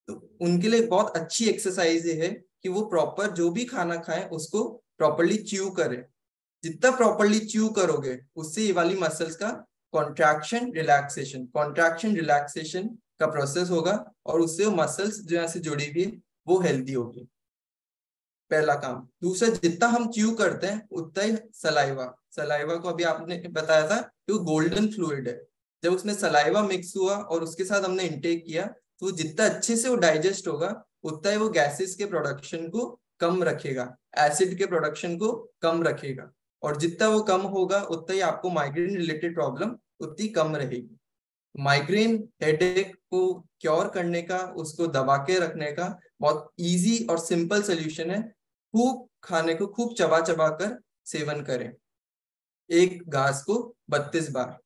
तो उनके लिए बहुत अच्छी एक्सरसाइज ये है कि वो प्रॉपर जो भी खाना खाएं उसको प्रॉपरली च्यू करें। जितना प्रॉपरली च्यू करोगे, उससे ये वाली मसल्स का कॉन्ट्रैक्शन रिलैक्सेशन, कॉन्ट्रैक्शन रिलैक्सेशन का प्रोसेस होगा, और उससे वो मसल्स जो यहाँ से जुड़ी हुई है वो हेल्दी होगी। पहला काम। दूसरा, जितना हम च्यू करते हैं उतना ही सलाइवा, सलाइवा को अभी आपने बताया था कि वो गोल्डन फ्लूइड है। जब उसमें सलाइवा मिक्स हुआ और उसके साथ हमने इंटेक किया, तो वो जितना अच्छे से वो डाइजेस्ट होगा, उतना ही वो गैसेस के प्रोडक्शन को कम रखेगा, एसिड के प्रोडक्शन को कम रखेगा, और जितना वो कम होगा उतना ही आपको माइग्रेन रिलेटेड प्रॉब्लम उतनी कम रहेगी। माइग्रेन हेडेक को क्योर करने का, उसको दबा के रखने का बहुत इजी और सिंपल सोल्यूशन है, खूब खाने को खूब चबा चबा कर सेवन करें, एक घास को 32 बार।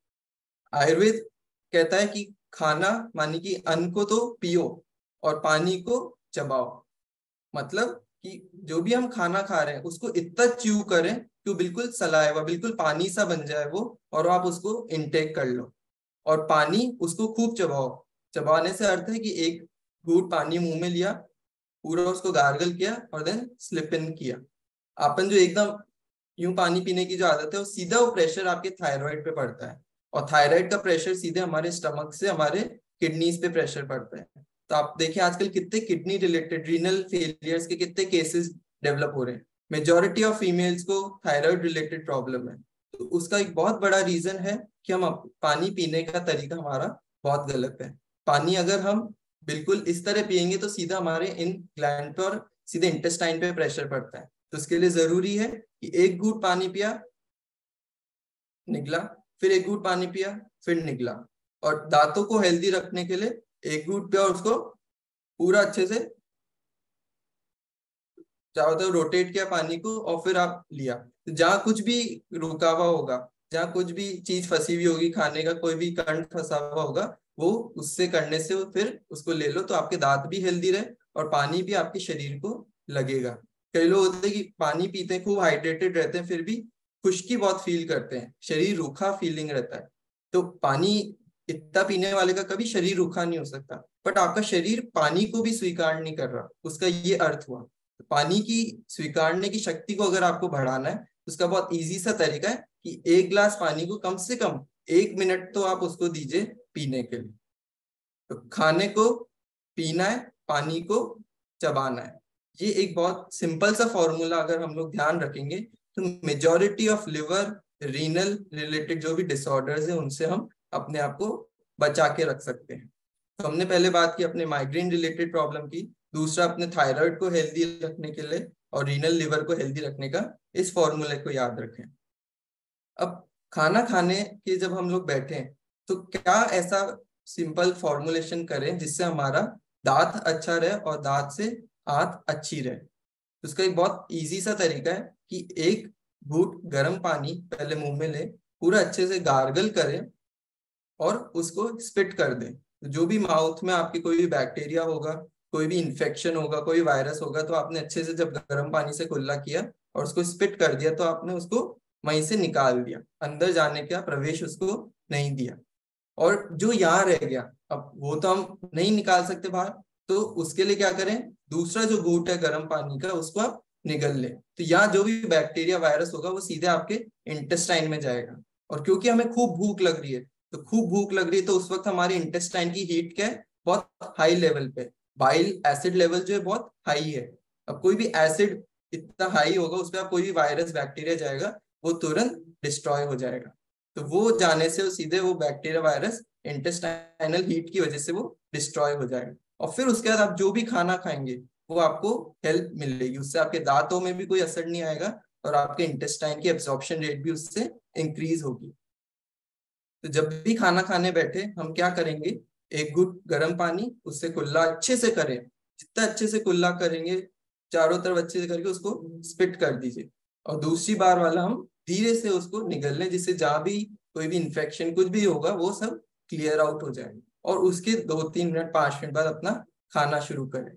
आयुर्वेद कहता है कि खाना मानी कि अन्न को तो पियो और पानी को चबाओ। मतलब कि जो भी हम खाना खा रहे हैं उसको इतना च्यू करें कि वो बिल्कुल सलाइवा, बिल्कुल पानी सा बन जाए वो, और आप उसको इनटेक कर लो। और पानी उसको खूब चबाओ। चबाने से अर्थ है कि एक घूंट पानी मुंह में लिया, पूरा उसको गार्गल किया और देन स्लिप इन किया। अपन जो एकदम यूं पानी पीने की जो आदत है, वो सीधा वो प्रेशर आपके थायराइड पे पड़ता है, और थायराइड का प्रेशर सीधे हमारे स्टमक से हमारे किडनीज पे प्रेशर पड़ता है। तो आप देखिए आजकल कितने किडनी रिलेटेड, रीनल फेलियर्स के कितने केसेस डेवलप हो रहे हैं। मेजॉरिटी ऑफ फीमेल्स को थायराइड रिलेटेड प्रॉब्लम है। तो उसका एक बहुत बड़ा रीजन है कि हम पानी पीने का तरीका हमारा बहुत गलत है। पानी अगर हम बिल्कुल इस तरह पियेंगे तो सीधा हमारे इन ग्लैंड पे और सीधे इंटेस्टाइन पे प्रेशर पड़ता है। तो उसके लिए जरूरी है कि एक घूंट पानी पिया, निकला, फिर एक घूंट पानी पिया, फिर निकला। और दांतों को हेल्दी रखने के लिए एक घूंट पिया और उसको पूरा अच्छे से चारों तरफ रोटेट किया पानी को, और फिर आप लिया। तो जहाँ कुछ भी रुका हुआ होगा, जहाँ कुछ भी चीज फंसी हुई होगी, खाने का कोई भी कंठ फंसा हुआ होगा, वो उससे करने से फिर उसको ले लो, तो आपके दांत भी हेल्दी रहे और पानी भी आपके शरीर को लगेगा। कई लोग होते हैं कि पानी पीते हैं, खूब हाइड्रेटेड रहते हैं, फिर भी खुश्की बहुत फील करते हैं, शरीर रूखा फीलिंग रहता है। तो पानी इतना पीने वाले का कभी शरीर रूखा नहीं हो सकता, बट आपका शरीर पानी को भी स्वीकार नहीं कर रहा, उसका ये अर्थ हुआ। पानी की स्वीकारने की शक्ति को अगर आपको बढ़ाना है, तो उसका बहुत इजी सा तरीका है कि एक गिलास पानी को कम से कम 1 मिनट तो आप उसको दीजिए पीने के लिए। तो खाने को पीना है, पानी को चबाना है। ये एक बहुत सिंपल सा फॉर्मूला अगर हम लोग ध्यान रखेंगे, तो majority of liver renal related जो भी डिसऑर्डर्स है उनसे हम अपने आप को बचा के रख सकते हैं। तो हमने पहले बात की अपने माइग्रेन रिलेटेड प्रॉब्लम की, दूसरा अपने थायराइड को हेल्दी रखने के लिए और रीनल लिवर को हेल्दी रखने का इस फॉर्मूले को याद रखें। अब खाना खाने के जब हम लोग बैठे हैं, तो क्या ऐसा सिंपल फॉर्मुलेशन करें जिससे हमारा दांत अच्छा रहे और दांत से आंत अच्छी रहे। तो उसका एक बहुत इजी सा तरीका है कि एक घूंट गर्म पानी पहले मुंह में ले, पूरा अच्छे से गार्गल करें और उसको स्पिट कर दें। तो जो भी माउथ में आपके कोई भी बैक्टीरिया होगा, कोई भी इन्फेक्शन होगा, कोई वायरस होगा, तो आपने अच्छे से जब गर्म पानी से कुल्ला किया और उसको स्पिट कर दिया, तो आपने उसको वहीं से निकाल दिया, अंदर जाने का प्रवेश उसको नहीं दिया। और जो यहाँ रह गया, अब वो तो हम नहीं निकाल सकते बाहर, तो उसके लिए क्या करें, दूसरा जो घूंट है गर्म पानी का उसको आप निगल लें। तो यहाँ जो भी बैक्टीरिया वायरस होगा वो सीधे आपके इंटेस्टाइन में जाएगा। और क्योंकि हमें खूब भूख लग रही है, तो खूब भूख लग रही है तो उस वक्त हमारी इंटेस्टाइन की हीट क्या है, बहुत हाई लेवल पे, बाइल एसिड लेवल जो है बहुत हाई है। अब कोई भी एसिड इतना हाई होगा, उस पर आप कोई भी वायरस बैक्टीरिया जाएगा, वो तुरंत डिस्ट्रॉय हो जाएगा। तो वो जाने से वो सीधे वो बैक्टीरिया वायरस इंटेस्टाइनल हीट की वजह से वो डिस्ट्रॉय हो जाएगा। और फिर उसके बाद आप जो भी खाना खाएंगे वो आपको हेल्प मिलेगी, उससे आपके दांतों में भी कोई असर नहीं आएगा और आपके इंटेस्टाइन की एब्जॉर्प्शन रेट भी उससे इंक्रीज होगी। तो जब भी खाना खाने बैठे हम क्या करेंगे, एक घुट गर्म पानी, उससे कुल्ला अच्छे से करें, जितना अच्छे से कुल्ला करेंगे चारों तरफ अच्छे से करके उसको स्पिट कर दीजिए, और दूसरी बार वाला हम धीरे से उसको निगल लें, जिससे जहां भी कोई भी इन्फेक्शन कुछ भी होगा वो सब क्लियर आउट हो जाए। और उसके 2-3 मिनट 5 मिनट बाद अपना खाना शुरू करें।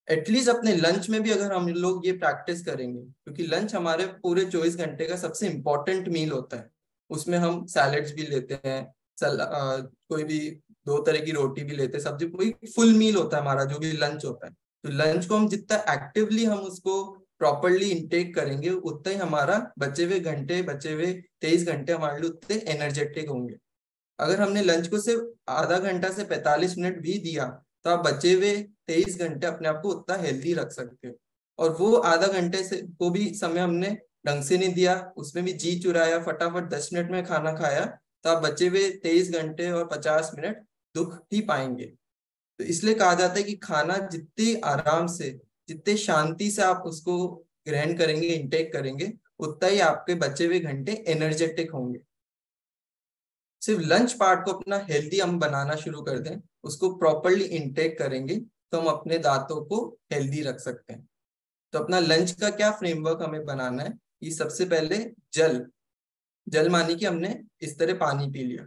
एटलीस्ट अपने लंच में भी अगर हम लोग ये प्रैक्टिस करेंगे, क्योंकि लंच हमारे पूरे 24 घंटे का सबसे इंपॉर्टेंट मील होता है, उसमें हम सैलेड्स भी लेते हैं, कोई भी 2 तरह की रोटी भी लेते हैं, सब्जी, कोई फुल मील होता है हमारा जो भी लंच होता है। तो लंच को हम जितना एक्टिवली हम उसको प्रॉपरली इंटेक करेंगे, उतना ही हमारा बचे हुए 23 घंटे हमारे लिए उतने एनर्जेटिक होंगे। अगर हमने लंच को सिर्फ आधा घंटा से 45 मिनट भी दिया, तो आप बचे हुए 23 घंटे अपने आप को उतना हेल्दी रख सकते हो। और वो आधा घंटे से को भी समय हमने ढंग से नहीं दिया, उसमें भी जी चुराया, फटाफट 10 मिनट में खाना खाया, तो आप बचे हुए 23 घंटे और 50 मिनट दुख ही पाएंगे। तो इसलिए कहा जाता है कि खाना जितने आराम से, जितने शांति से आप उसको ग्रहण करेंगे, इंटेक करेंगे, उतना ही आपके बचे हुए घंटे एनर्जेटिक होंगे। सिर्फ लंच पार्ट को अपना हेल्दी हम बनाना शुरू कर दें, उसको प्रॉपरली इंटेक करेंगे, तो हम अपने दांतों को हेल्दी रख सकते हैं। तो अपना लंच का क्या फ्रेमवर्क हमें बनाना है कि सबसे पहले जल मानी कि हमने इस तरह पानी पी लिया।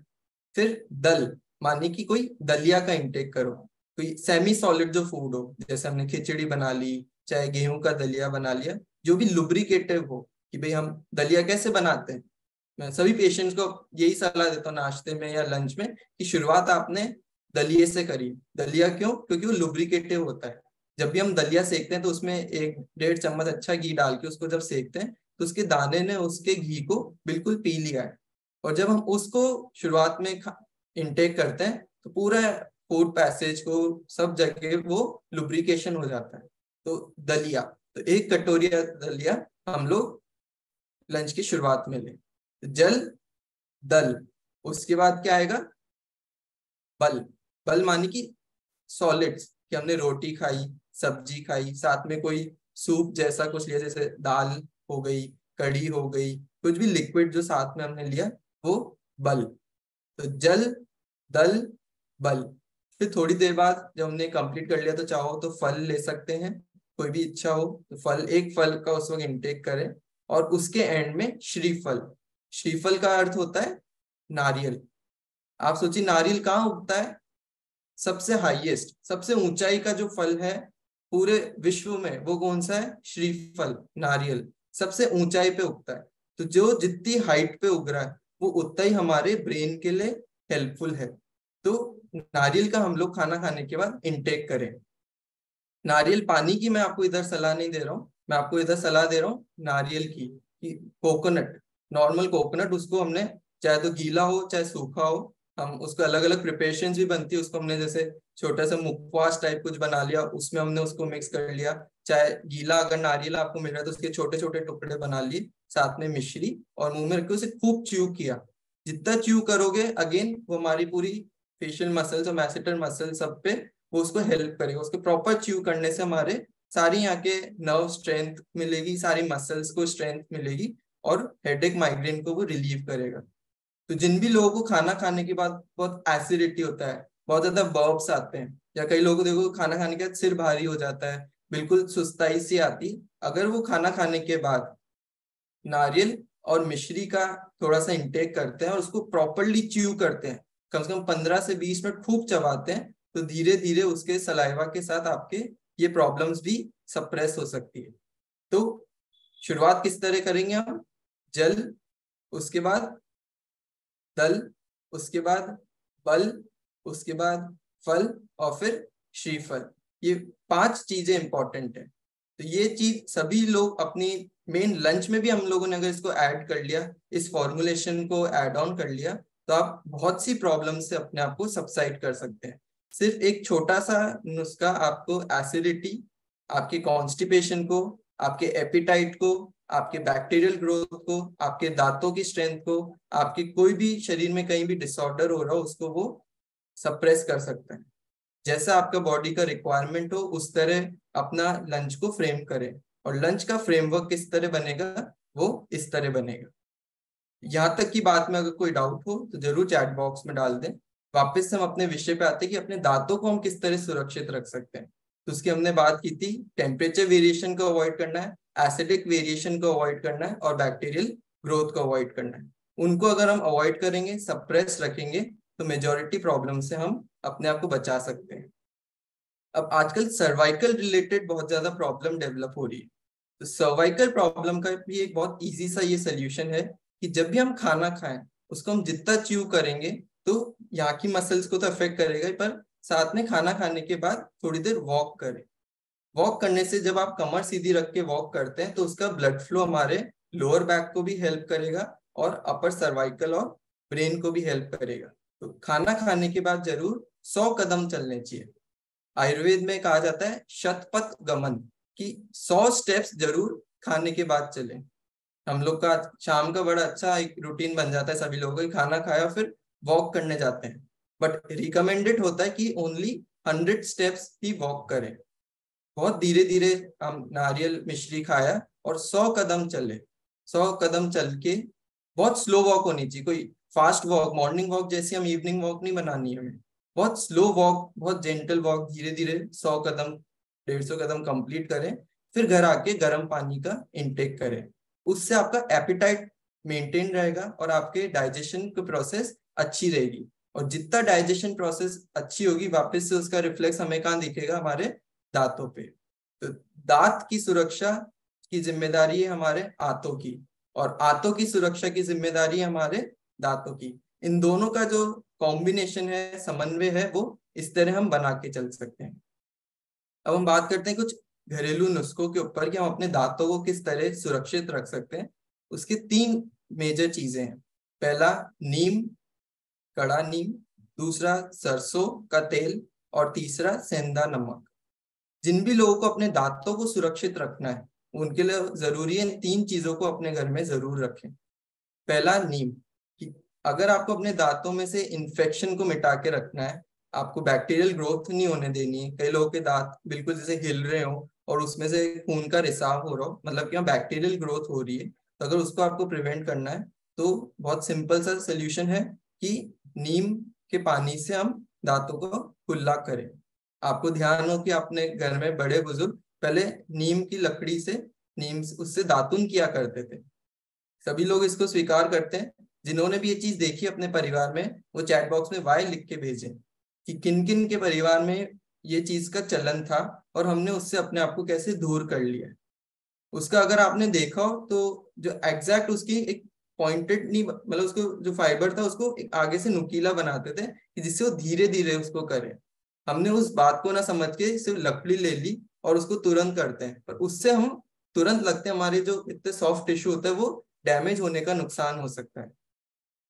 फिर दल मानी कि कोई दलिया का इंटेक करो, कोई सेमी सॉलिड जो फूड हो, जैसे हमने खिचड़ी बना ली, चाहे गेहूं का दलिया बना लिया, जो भी लुब्रिकेटिव हो। कि भाई हम दलिया कैसे बनाते हैं, मैं सभी पेशेंट्स को यही सलाह देता हूँ नाश्ते में या लंच में, कि शुरुआत आपने दलिये से करी। दलिया क्यों? क्योंकि वो लुब्रिकेटिव होता है। जब भी हम दलिया सेकते हैं तो उसमें 1-1.5 चम्मच अच्छा घी डाल के उसको जब सेकते हैं, तो उसके दाने ने उसके घी को बिल्कुल पी लिया है। और जब हम उसको शुरुआत में इंटेक करते हैं, तो पूरा फूड पैसेज को सब जगह वो लुब्रिकेशन हो जाता है। तो दलिया, तो 1 कटोरी दलिया हम लोग लंच की शुरुआत में लें। जल, दल, उसके बाद क्या आएगा, बल। बल मानी कि सॉलिड्स, कि हमने रोटी खाई, सब्जी खाई, साथ में कोई सूप जैसा कुछ लिया, जैसे दाल हो गई, कढ़ी हो गई, कुछ भी लिक्विड जो साथ में हमने लिया, वो बल। तो जल, दल, बल। फिर थोड़ी देर बाद जब हमने कंप्लीट कर लिया, तो चाहो तो फल ले सकते हैं, कोई भी इच्छा हो तो फल, एक फल का उस वक्त इंटेक करें। और उसके एंड में श्रीफल। श्रीफल का अर्थ होता है नारियल। आप सोचिए नारियल कहाँ उगता है, सबसे हाईएस्ट, सबसे ऊंचाई का जो फल है पूरे विश्व में, वो कौन सा है? श्रीफल, नारियल सबसे ऊंचाई पे उगता है। तो जो जितनी हाइट पे उग रहा है वो उतना ही हमारे ब्रेन के लिए हेल्पफुल है। तो नारियल का हम लोग खाना खाने के बाद इंटेक करें। नारियल पानी की मैं आपको इधर सलाह नहीं दे रहा हूँ, मैं आपको इधर सलाह दे रहा हूँ नारियल की। कि कोकोनट, नॉर्मल कोकोनट, उसको हमने चाहे तो गीला हो चाहे सूखा हो, हम उसको अलग अलग प्रिपरेशन भी बनती है, उसको हमने जैसे छोटा सा मुखवास टाइप कुछ बना लिया, उसमें हमने उसको मिक्स कर लिया। चाहे गीला अगर नारियल आपको मिल रहा है तो उसके छोटे छोटे टुकड़े बना लिए, साथ में मिश्री, और मुंह में रख के उसे खूब च्यू किया। जितना च्यू करोगे अगेन वो हमारी पूरी फेशियल मसल्स और मैसेटर मसल सब पे वो उसको हेल्प करेगा। उसको प्रॉपर च्यू करने से हमारे सारी यहाँ के नर्व स्ट्रेंथ मिलेगी, सारी मसल्स को स्ट्रेंथ मिलेगी, और हेडेक माइग्रेन को वो रिलीव करेगा। तो जिन भी लोगों को खाना खाने के बाद बहुत एसिडिटी होता है, बहुत ज्यादा बर्ब्स आते हैं, या कई लोगों को देखो खाना खाने के बाद सिर भारी हो जाता है, बिल्कुल सुस्ताई सी आती, अगर वो खाना खाने के बाद नारियल और मिश्री का थोड़ा सा इंटेक करते हैं और उसको प्रॉपरली च्यू करते हैं, कम से कम 15 से 20 मिनट खूब चबाते हैं, तो धीरे धीरे उसके सलाइवा के साथ आपके ये प्रॉब्लम्स भी सप्रेस हो सकती है। तो शुरुआत किस तरह करेंगे हम? जल, उसके बाद दल, उसके बाद बल, उसके बाद फल, और फिर श्रीफल। ये 5 चीजें इंपॉर्टेंट है। तो ये चीज सभी लोग अपनी मेन लंच में भी हम लोगों ने अगर इसको ऐड कर लिया, इस फॉर्मुलेशन को ऐड ऑन कर लिया, तो आप बहुत सी प्रॉब्लम से अपने आप को सबसाइड कर सकते हैं। सिर्फ एक छोटा सा नुस्खा आपको एसिडिटी, आपके कॉन्स्टिपेशन को, आपके एपिटाइट को, आपके बैक्टीरियल ग्रोथ को, आपके दांतों की स्ट्रेंथ को, आपके कोई भी शरीर में कहीं भी डिसऑर्डर हो रहा हो उसको वो सप्रेस कर सकते हैं। जैसा आपका बॉडी का रिक्वायरमेंट हो उस तरह अपना लंच को फ्रेम करें, और लंच का फ्रेमवर्क किस तरह बनेगा वो इस तरह बनेगा। यहाँ तक की बात में अगर कोई डाउट हो तो जरूर चैट बॉक्स में डाल दें। वापस हम अपने विषय पे आते हैं कि अपने दांतों को हम किस तरह सुरक्षित रख सकते हैं। तो उसकी हमने बात की थी, टेम्परेचर वेरिएशन को अवॉइड करना है, एसिडिक वेरिएशन को अवॉइड करना है, और बैक्टीरियल ग्रोथ को अवॉइड करना है। उनको अगर हम अवॉइड करेंगे, सप्रेस रखेंगे, तो मेजॉरिटी प्रॉब्लम से हम अपने आप को बचा सकते हैं। अब आजकल सर्वाइकल रिलेटेड बहुत ज्यादा प्रॉब्लम डेवलप हो रही है। तो सर्वाइकल प्रॉब्लम का भी एक बहुत इजी सा ये सोल्यूशन है कि जब भी हम खाना खाएं उसको हम जितना च्यू करेंगे तो यहाँ की मसल्स को तो अफेक्ट करेगा ही, पर साथ में खाना खाने के बाद थोड़ी देर वॉक करें। वॉक करने से जब आप कमर सीधी रख के वॉक करते हैं तो उसका ब्लड फ्लो हमारे लोअर बैक को भी हेल्प करेगा और अपर सर्वाइकल और ब्रेन को भी हेल्प करेगा। तो खाना खाने के बाद जरूर 100 कदम चलने चाहिए। आयुर्वेद में कहा जाता है शतपथ गमन, कि 100 स्टेप्स जरूर खाने के बाद चले। हम लोग का शाम का बड़ा अच्छा एक रूटीन बन जाता है, सभी लोगों को खाना खाया फिर वॉक करने जाते हैं, बट रिकमेंडेड होता है कि ओनली 100 स्टेप्स ही वॉक करें। बहुत धीरे धीरे हम नारियल मिश्री खाया और 100 कदम चले। 100 कदम चल के बहुत स्लो वॉक होनी चाहिए, कोई फास्ट वॉक मॉर्निंग वॉक जैसी हम इवनिंग वॉक नहीं बनानी है हमें। बहुत स्लो वॉक, बहुत जेंटल वॉक, धीरे धीरे 100 कदम 150 कदम कंप्लीट करें। फिर घर आके गर्म पानी का इनटेक करें। उससे आपका एपिटाइट मेंटेन रहेगा और आपके डाइजेशन की प्रोसेस अच्छी रहेगी। और जितना डाइजेशन प्रोसेस अच्छी होगी वापस से उसका रिफ्लेक्स हमें कहाँ दिखेगा, हमारे दांतों पे। तो दांत की सुरक्षा की जिम्मेदारी है हमारे आंतों की, और आंतों की सुरक्षा की जिम्मेदारी है हमारे दांतों की। इन दोनों का जो कॉम्बिनेशन है, समन्वय है, वो इस तरह हम बना के चल सकते हैं। अब हम बात करते हैं कुछ घरेलू नुस्खों के ऊपर कि हम अपने दांतों को किस तरह सुरक्षित रख सकते हैं। उसके 3 मेजर चीजें हैं। पहला नीम, कड़ा नीम, दूसरा सरसों का तेल, और तीसरा सेंधा नमक। जिन भी लोगों को अपने दांतों को सुरक्षित रखना है उनके लिए जरूरी है इन 3 चीजों को अपने घर में जरूर रखें। पहला नीम, कि अगर आपको अपने दांतों में से इन्फेक्शन को मिटा के रखना है, आपको बैक्टीरियल ग्रोथ नहीं होने देनी है। कई लोगों के दांत बिल्कुल जैसे हिल रहे हो और उसमें से खून का रिसाव हो रहा हो, मतलब कि बैक्टीरियल ग्रोथ हो रही है। तो अगर उसको आपको प्रिवेंट करना है तो बहुत सिंपल सा सोल्यूशन है कि नीम के पानी से हम दांतों को कुल्ला करें। आपको ध्यान हो कि अपने घर में बड़े बुजुर्ग पहले नीम की लकड़ी से उससे दातुन किया करते थे। सभी लोग इसको स्वीकार करते हैं। जिन्होंने भी ये चीज देखी अपने परिवार में वो चैट बॉक्स में वाई लिख के भेजें कि किन किन के परिवार में ये चीज का चलन था और हमने उससे अपने आप को कैसे दूर कर लिया। उसका अगर आपने देखा हो तो जो एग्जैक्ट उसकी एक पॉइंटेड नहीं, मतलब उसको जो फाइबर था उसको एक आगे से नुकीला बनाते थे कि जिससे वो धीरे धीरे उसको करे। हमने उस बात को ना समझ के सिर्फ लकड़ी ले ली और उसको तुरंत करते हैं, पर उससे हम तुरंत लगते हैं हमारे जो इतने सॉफ्ट टिश्यू होता है वो डैमेज होने का नुकसान हो सकता है।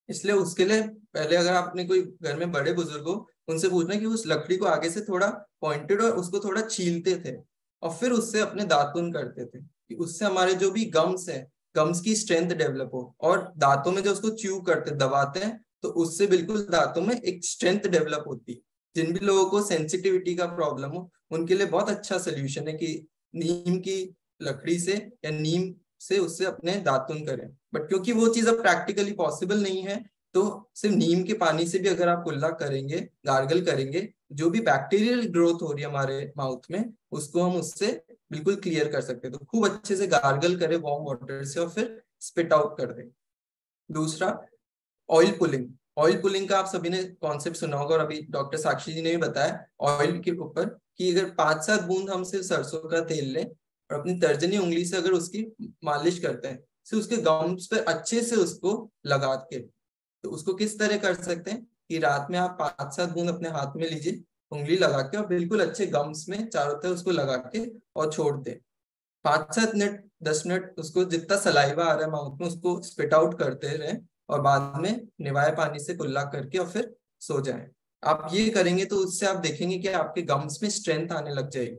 इसलिए उसके लिए पहले अगर आपने कोई घर में बड़े बुजुर्ग हो उनसे पूछना कि उस लकड़ी को आगे से थोड़ा पॉइंटेड और उसको थोड़ा छीलते थे और फिर उससे अपने दातुन करते थे, कि उससे हमारे जो भी गम्स है, गम्स की स्ट्रेंथ डेवलप हो। और दांतों में जो उसको च्यू करते दबाते हैं तो उससे बिल्कुल दांतों में एक स्ट्रेंथ डेवलप होती है। जिन भी लोगों को सेंसिटिविटी का प्रॉब्लम हो उनके लिए बहुत अच्छा सोल्यूशन है कि नीम की लकड़ी से या नीम से उससे अपने दातुन करें। बट क्योंकि वो चीज अब प्रैक्टिकली पॉसिबल नहीं है तो सिर्फ नीम के पानी से भी अगर आप कुल्ला करेंगे, गार्गल करेंगे, जो भी बैक्टीरियल ग्रोथ हो रही है हमारे माउथ में उसको हम उससे बिल्कुल क्लियर कर सकते हैं। तो खूब अच्छे से गार्गल करें वार्म वाटर से और फिर स्पिट आउट कर दें। दूसरा ऑयल पुलिंग। ऑयल पुलिंग का आप सभी ने कॉन्सेप्ट सुना होगा और अभी डॉक्टर साक्षी जी ने भी बताया ऑयल के ऊपर कि अगर 5-7 बूंद हम सिर्फ सरसों का तेल लें और अपनी तर्जनी उंगली से अगर उसकी मालिश करते हैं सिर्फ उसके गम्स पे अच्छे से उसको लगा के, तो उसको किस तरह कर सकते हैं कि रात में आप 5-7 बूंद अपने हाथ में लीजिए, उंगली लगा के और बिल्कुल अच्छे गम्स में चारों तरफ उसको लगा के और छोड़ दे 5-7 मिनट 10 मिनट उसको जितना सलाइवा आ रहा है माउथ में उसको स्पिट आउट करते रहे और बाद में निवाए पानी से कुल्ला करके और फिर सो जाएं। आप ये करेंगे तो उससे आप देखेंगे कि आपके गम्स में स्ट्रेंथ आने लग जाएगी।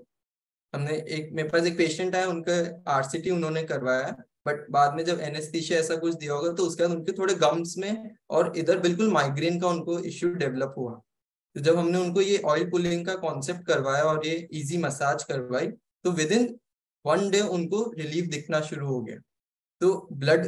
हमने मेरे पास एक पेशेंट आया, उनका RCT उन्होंने करवाया बट बाद में जब एनेस्थीसिया ऐसा कुछ दिया होगा तो उसके बाद उनके थोड़े गम्स में और इधर बिल्कुल माइग्रेन का उनको इश्यू डेवलप हुआ। तो जब हमने उनको ये ऑयल पुलिंग का कॉन्सेप्ट करवाया और ये इजी मसाज करवाई तो विद इन 1 डे उनको रिलीफ दिखना शुरू हो गया। तो ब्लड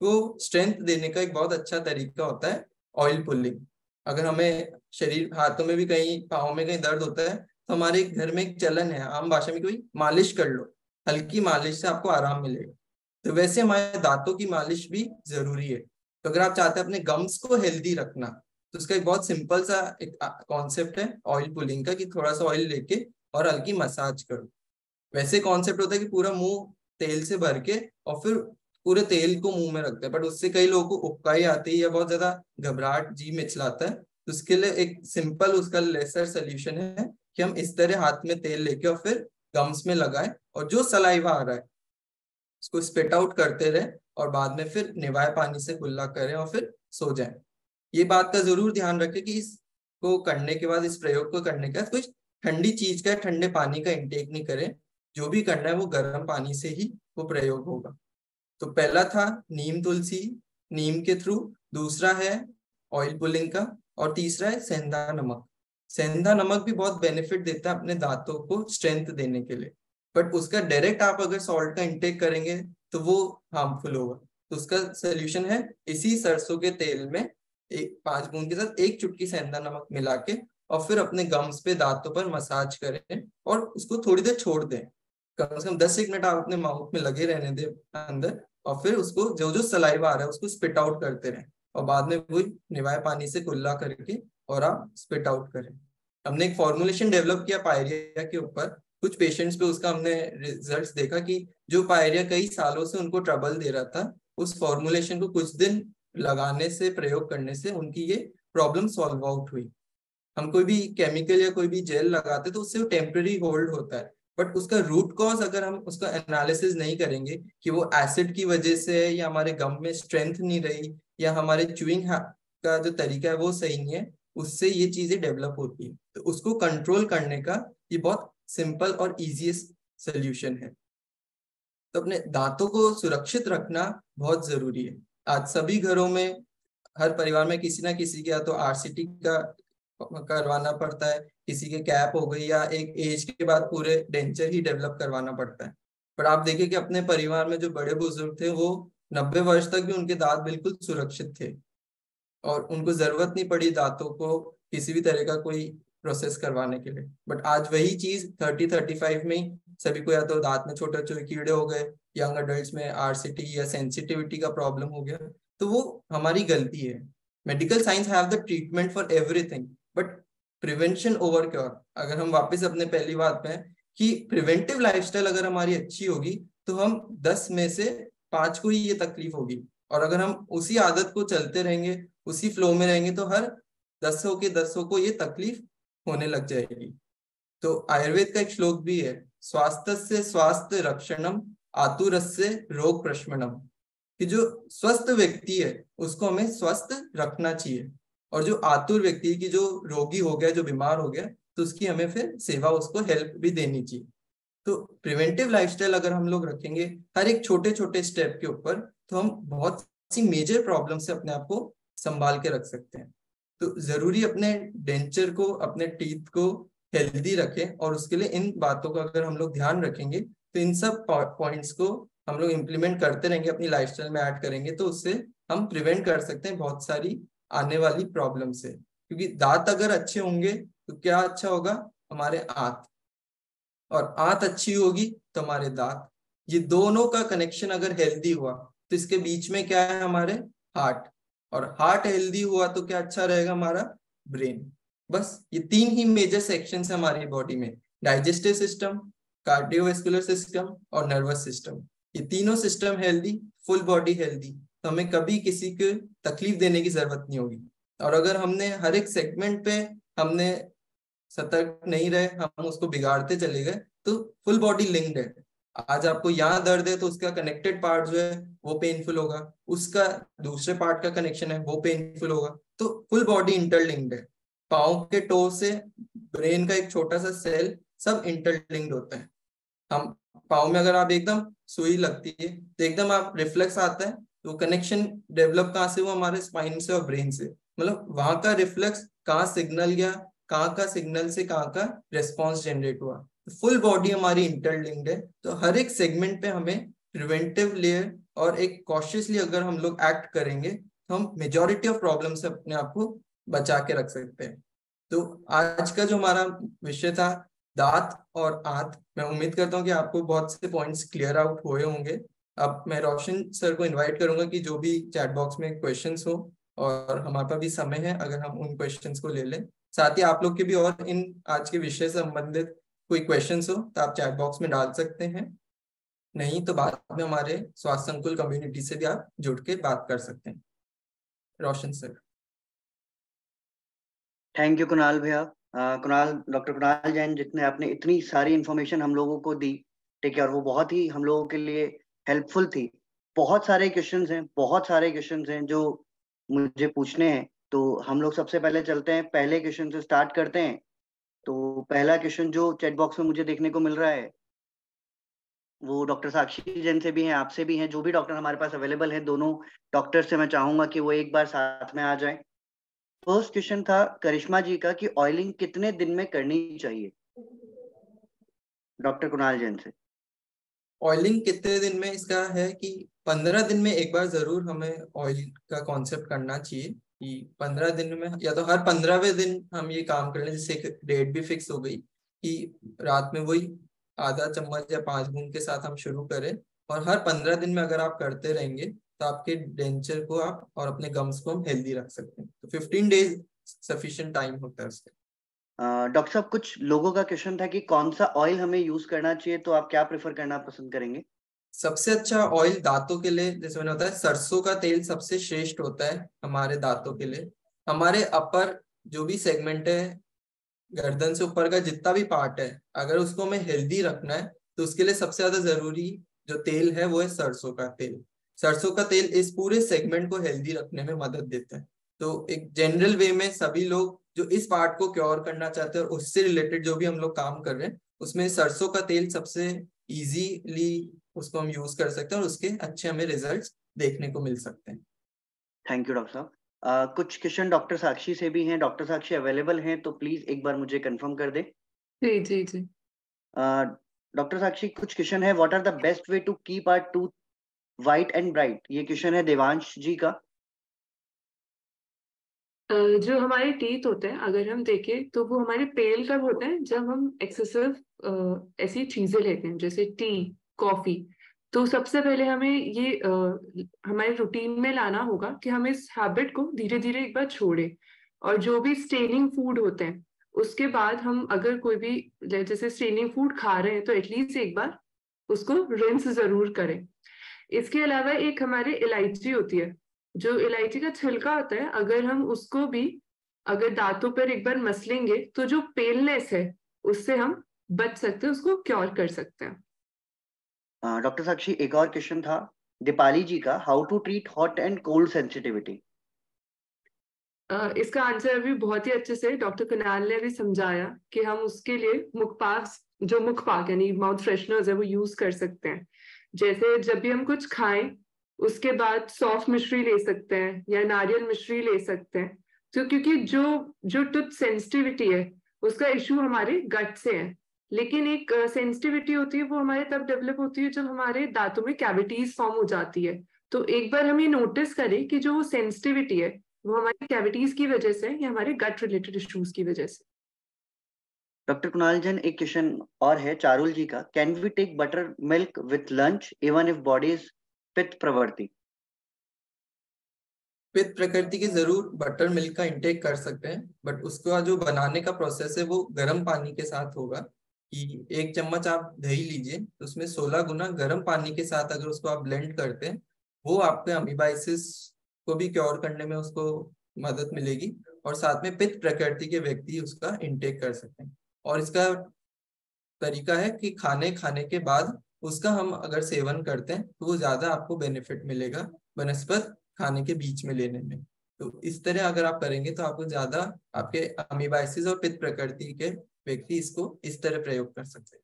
को स्ट्रेंथ देने का एक बहुत अच्छा तरीका होता है ऑयल पुलिंग। अगर हमें शरीर हाथों में भी कहीं पाँव में कहीं दर्द होता है तो हमारे घर में एक चलन है, आम भाषा में कोई मालिश कर लो, हल्की मालिश से आपको आराम मिलेगा। तो वैसे हमारे दांतों की मालिश भी जरूरी है। तो अगर आप चाहते हैं अपने गम्स को हेल्दी रखना तो उसका एक बहुत सिंपल सा एक कॉन्सेप्ट है ऑयल पुलिंग का, कि थोड़ा सा ऑयल लेके और हल्की मसाज करो। वैसे कॉन्सेप्ट होता है कि पूरा मुंह तेल से भर के और फिर पूरे तेल को मुंह में रखते हैं, बट उससे कई लोगों को उबकाई आती है या बहुत ज्यादा घबराहट, जी मिचलाता है। तो उसके लिए एक सिंपल उसका लेसर सोल्यूशन है कि हम इस तरह हाथ में तेल लेके और फिर गम्स में लगाएं और जो सलाइवा आ रहा है उसको स्पिट आउट करते रहे और बाद में फिर निवाए पानी से कुल्ला करें और फिर सो जाएं। ये बात का जरूर ध्यान रखें कि इसको करने के बाद, इस प्रयोग को करने के बाद कुछ ठंडी चीज का, ठंडे पानी का इंटेक नहीं करें। जो भी करना है वो गर्म पानी से ही वो प्रयोग होगा। तो पहला था नीम तुलसी, नीम के थ्रू, दूसरा है ऑयल पुलिंग का, और तीसरा है सेंधा नमक। सेंधा नमक भी बहुत बेनिफिट देता है अपने दांतों को स्ट्रेंथ देने के लिए, बट उसका डायरेक्ट आप अगर सॉल्ट का इंटेक करेंगे तो वो हार्मफुल होगा। तो उसका सोल्यूशन है इसी सरसों के तेल में 5 बूंद के साथ 1 चुटकी सेंधा नमक मिला के और फिर अपने गम्स पे, दांतों पर मसाज करें और उसको थोड़ी देर छोड़ दें। कम से कम 10 मिनट आप अपने माउथ में लगे रहने दें अंदर, और फिर उसको जो जो सलाइवा आ रहा है उसको स्पिट आउट करते रहें और बाद में वही निवाए पानी से कुल्ला करके और आप स्पिट आउट करें। हमने एक फॉर्मुलेशन डेवलप किया पायरिया के ऊपर, कुछ पेशेंट्स पे उसका हमने रिजल्ट्स देखा कि जो पायरिया कई सालों से उनको ट्रबल दे रहा था, उस फॉर्मुलेशन को कुछ दिन लगाने से, प्रयोग करने से उनकी ये प्रॉब्लम सॉल्व आउट हुई। हम कोई भी केमिकल या कोई भी जेल लगाते तो उससे वो टेम्पररी होल्ड होता है, बट उसका रूट कॉज अगर हम उसका एनालिसिस नहीं करेंगे कि वो एसिड की वजह से है या हमारे गम में स्ट्रेंथ नहीं रही या हमारे च्यूइंग का जो तरीका है वो सही नहीं है, उससे ये चीजें डेवलप होती है। तो उसको कंट्रोल करने का ये बहुत सिंपल और इजीएस्ट सोल्यूशन है। तो अपने दांतों को सुरक्षित रखना बहुत जरूरी है। आज सभी घरों में, हर परिवार में किसी ना किसी के या तो आरसीटी का करवाना पड़ता है, किसी के कैप हो गई, या एक एज के बाद पूरे डेंचर ही डेवलप करवाना पड़ता है। पर आप देखें कि अपने परिवार में जो बड़े बुजुर्ग थे वो 90 वर्ष तक भी उनके दांत बिल्कुल सुरक्षित थे और उनको जरूरत नहीं पड़ी दांतों को किसी भी तरह का कोई प्रोसेस करवाने के लिए। बट आज वही चीज 30-35 में ही सभी को या तो दांत में छोटे छोटे कीड़े हो गए, यंग अडल्ट्स में आरसीटी या सेंसिटिविटी का प्रॉब्लम हो गया, तो वो हमारी गलती है। Medical science have the treatment for everything, but prevention over cure. अगर हम वापस अपने पहली बात पे कि प्रिवेंटिव लाइफस्टाइल अगर हमारी अच्छी होगी तो हम 10 में से 5 को ही ये तकलीफ होगी, और अगर हम उसी आदत को चलते रहेंगे, उसी फ्लो में रहेंगे, तो हर 10 को ये तकलीफ होने लग जाएगी। तो आयुर्वेद का एक श्लोक भी है, स्वास्थ्य स्वास्थ्य रक्षणम आतुरस्य रोग प्रशमनम, कि जो स्वस्थ व्यक्ति है उसको हमें स्वस्थ रखना चाहिए, और जो आतुर व्यक्ति की जो रोगी हो गया, जो बीमार हो गया, तो उसकी हमें फिर सेवा, उसको हेल्प भी देनी चाहिए। तो प्रिवेंटिव लाइफस्टाइल अगर हम लोग रखेंगे हर एक छोटे छोटे स्टेप के ऊपर, तो हम बहुत सी मेजर प्रॉब्लम से अपने आप को संभाल के रख सकते हैं। तो जरूरी अपने डेंचर को, अपने टीथ को हेल्दी रखें, और उसके लिए इन बातों का अगर हम लोग ध्यान रखेंगे तो इन सब पॉइंट्स को हम लोग इम्प्लीमेंट करते रहेंगे, अपनी लाइफस्टाइल में ऐड करेंगे, तो उससे हम प्रिवेंट कर सकते हैं बहुत सारी आने वाली प्रॉब्लम से। क्योंकि दांत अगर अच्छे होंगे तो क्या अच्छा होगा, हमारे आंत, और आंत अच्छी होगी तो हमारे दांत। ये दोनों का कनेक्शन अगर हेल्दी हुआ तो इसके बीच में क्या है, हमारे हार्ट, और हार्ट हेल्दी हुआ तो क्या अच्छा रहेगा, हमारा ब्रेन। बस ये 3 ही मेजर सेक्शन है हमारी बॉडी में, डाइजेस्टिव सिस्टम, कार्डियोवेस्कुलर सिस्टम और नर्वस सिस्टम। ये तीनों system healthy, full body healthy, तो हमें कभी किसी को तकलीफ देने की जरूरत नहीं होगी। और अगर हमने हर एक सेगमेंट पे हमने सतर्क नहीं रहे, हम उसको बिगाड़ते चले गए, तो फुल बॉडी लिंक्ड है। आज आपको यहाँ दर्द है तो उसका कनेक्टेड पार्ट जो है वो पेनफुल होगा, उसका दूसरे पार्ट का कनेक्शन है वो पेनफुल होगा। तो फुल बॉडी इंटरलिंक्ड है, पाँव के टो से ब्रेन का एक छोटा सा सेल, सब इंटरलिंक्ड होता है। हम पाँव में अगर आप एकदम सुई लगती है तो एकदम आप रिफ्लेक्स आता है, तो कनेक्शन डेवलप कहाँ से हुआ, हमारे स्पाइन से और ब्रेन से, मतलब वहां का रिफ्लेक्स कहाँ सिग्नल गया, कहाँ का सिग्नल से कहाँ का रेस्पॉन्स जनरेट हुआ, फुल बॉडी हमारी इंटरलिंक्ड है। तो हर एक सेगमेंट पे हमें प्रिवेंटिव लेयर और एक कॉशियसली अगर हम लोग एक्ट करेंगे तो हम मेजॉरिटी ऑफ प्रॉब्लम से अपने आप को बचा के रख सकते हैं। तो आज का जो हमारा विषय था दांत और आंत, मैं उम्मीद करता हूँ कि आपको बहुत से पॉइंट्स क्लियर आउट हुए होंगे। अब मैं रोशन सर को इनवाइट करूंगा कि जो भी चैट बॉक्स में क्वेश्चंस हो, और हमारे पास भी समय है अगर हम उन क्वेश्चंस को ले लें। साथ ही आप लोग के भी और इन आज के विषय से संबंधित कोई क्वेश्चंस हो तो आप चैट बॉक्स में डाल सकते हैं, नहीं तो बाद में हमारे स्वास्थ्य संकुल कम्युनिटी से भी आप जुड़ के बात कर सकते हैं। रोशन सर। थैंक यू कुणाल भैया। डॉक्टर कुणाल जैन, जितने आपने इतनी सारी इंफॉर्मेशन हम लोगों को दी, ठीक है, और वो बहुत ही हम लोगों के लिए हेल्पफुल थी। बहुत सारे क्वेश्चंस हैं जो मुझे पूछने हैं। तो हम लोग सबसे पहले चलते हैं, पहले क्वेश्चन से स्टार्ट करते हैं। तो पहला क्वेश्चन जो चैट बॉक्स में मुझे देखने को मिल रहा है वो डॉक्टर साक्षी जैन से भी है, आपसे भी है, जो भी डॉक्टर हमारे पास अवेलेबल है, दोनों डॉक्टर से मैं चाहूंगा कि वो एक बार साथ में आ जाएं। फर्स्ट क्वेश्चन था करिश्मा जी का कि ऑयलिंग कितने दिन में करनी चाहिए, डॉक्टर कुणाल जैन से। ऑयलिंग कितने दिन में, इसका है कि 15 दिन में एक बार जरूर हमें ऑयल का कॉन्सेप्ट करना चाहिए, कि 15 दिन में या तो हर 15वें दिन हम ये काम कर लें, जिससे एक डेट भी फिक्स हो गई कि रात में वही आधा चम्मच या 5 बूंद के साथ हम शुरू करें, और हर 15 दिन में अगर आप करते रहेंगे तो आपके डेंचर को आप और अपने गम्स को हम हेल्दी रख सकते हैं। तो 15 डेज सफिशिएंट टाइम होता है उसके। डॉक्टर साहब, कुछ लोगों का क्वेश्चन था कि कौन सा ऑयल हमें यूज करना चाहिए, तो आप क्या प्रेफर करना पसंद करेंगे? सबसे अच्छा ऑयल दांतों के लिए जैसे मैंने बताया, सरसों का तेल सबसे श्रेष्ठ होता है हमारे दांतों के लिए। हमारे अपर जो भी सेगमेंट है, गर्दन से ऊपर का जितना भी पार्ट है, अगर उसको हमें हेल्दी रखना है तो उसके लिए सबसे ज्यादा जरूरी जो तेल है वो है सरसों का तेल। सरसों का तेल इस पूरे सेगमेंट को हेल्दी रखने में मदद देता है। तो एक जनरल वे में सभी लोग जो इस पार्ट को क्योर करना चाहते हैं और उससे रिलेटेड जो भी हम लोग काम कर रहे हैं, उसमें सरसों का तेल सबसे इजीली उसको हम यूज कर सकते हैं और उसके अच्छे हमें रिजल्ट्स देखने को मिल सकते हैं। थैंक यू डॉक्टर साहब। कुछ क्वेश्चन डॉक्टर साक्षी से भी हैं। डॉक्टर साक्षी अवेलेबल हैं तो प्लीज एक बार मुझे कंफर्म कर दे। जी जी जी। डॉक्टर साक्षी, कुछ क्वेश्चन है, what are the best way to keep our tooth white and bright? ये क्वेश्चन है देवांश जी का। जो हमारे टीथ होते हैं अगर हम देखें तो वो हमारे पेल कब होते हैं, जब हम एक्सेसिव ऐसी चीजें लेते हैं जैसे टी, कॉफी। तो सबसे पहले हमें ये हमारे रूटीन में लाना होगा कि हम इस हैबिट को धीरे धीरे एक बार छोड़ें। और जो भी स्टेनिंग फूड होते हैं उसके बाद हम अगर कोई भी जैसे स्टेनिंग फूड खा रहे हैं तो एटलीस्ट एक बार उसको रिंस जरूर करें। इसके अलावा एक हमारे इलायची होती है, जो इलायची का छिलका होता है, अगर हम उसको भी अगर दांतों पर एक बार मसलेंगे तो जो पेलनेस है उससे हम बच सकते हैं, उसको क्योर कर सकते हैं। डॉक्टर साक्षी, एक और क्वेश्चन था दीपाली जी का, how to treat hot and cold sensitivity? इसका आंसर अभी बहुत ही अच्छे से डॉक्टर कुणाल ने भी समझाया कि हम उसके लिए मुख पाक यानी माउथ फ्रेशनर्स है वो यूज कर सकते हैं। जैसे जब भी हम कुछ खाएं उसके बाद सौंफ मिश्री ले सकते हैं या नारियल मिश्री ले सकते हैं। तो क्योंकि जो जो टूथ सेंसिटिविटी है उसका इशू हमारे गट से है, लेकिन एक सेंसिटिविटी होती है वो हमारे तब डेवलप होती है जब हमारे दांतों में कैविटीज फॉर्म हो जाती है। तो एक बार हम ये नोटिस करें कि जो सेंसिटिविटी है वो हमारी कैविटीज की वजह से या हमारे गट रिलेटेड इश्यूज की वजह से। डॉक्टर कुणाल जैन, एक क्वेश्चन और है चारुल जी का, can we take butter milk with lunch even if body is pitta pravritti? पित्त प्रकृति के जरूर बटर मिल्क का इंटेक कर सकते हैं, बट उसका जो बनाने का प्रोसेस है वो गर्म पानी के साथ होगा। कि 1 चम्मच आप दही लीजिए तो उसमें 16 गुना गर्म पानी के साथ अगर उसको आप ब्लेंड करते हैं, वो आपके अमीबाइसिस को भी क्योर करने में उसको मदद मिलेगी, और साथ में पित्त प्रकृति के व्यक्ति उसका इंटेक कर सकते हैं। और इसका तरीका है कि खाने खाने के बाद उसका हम अगर सेवन करते हैं तो वो ज्यादा आपको बेनिफिट मिलेगा बनस्पत खाने के बीच में लेने में। तो इस तरह अगर आप करेंगे तो आपको ज्यादा आपके अमीबाइसिस और पित्त प्रकृति के व्यक्ति इसको इस तरह प्रयोग कर सकते हैं।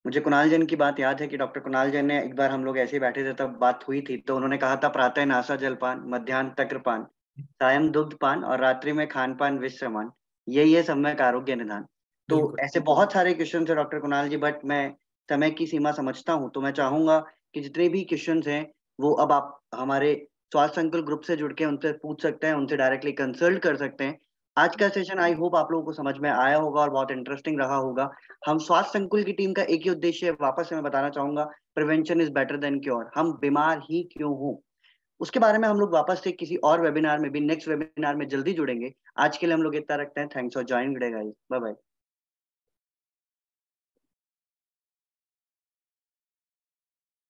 मुझे कुणाल जैन की बात याद है कि डॉक्टर कुणाल जैन ने एक बार, हम लोग ऐसे ही बैठे थे तब बात हुई थी, तो उन्होंने कहा था प्रातः नासा जलपान, मध्याह्न तक्रपान, सायं दुग्धपान और रात्रि में खान पान विश्रमण, यही है सम्यक आरोग्य निदान। तो बिल्कुल ऐसे बहुत सारे क्वेश्चन है डॉक्टर कुणाल जी, बट मैं समय की सीमा समझता हूँ, तो मैं चाहूंगा कि जितने भी क्वेश्चन हैं वो अब आप हमारे स्वास्थ्य संकुल ग्रुप से जुड़ के उनसे पूछ सकते हैं, उनसे डायरेक्टली कंसल्ट कर सकते हैं। आज का सेशन आई होप आप लोगों को समझ में आया होगा और बहुत इंटरेस्टिंग रहा होगा। हम स्वास्थ्य संकुल की टीम का एक ही उद्देश्य है, वापस से मैं बताना चाहूंगा, prevention is better than cure. हम बीमार ही क्यों हो, उसके बारे में हम लोग वापस से किसी और वेबिनार में भी, नेक्स्ट वेबिनार में जल्दी जुड़ेंगे। आज के लिए हम लोग इतना रखते हैं। Thanks for joining, bye bye.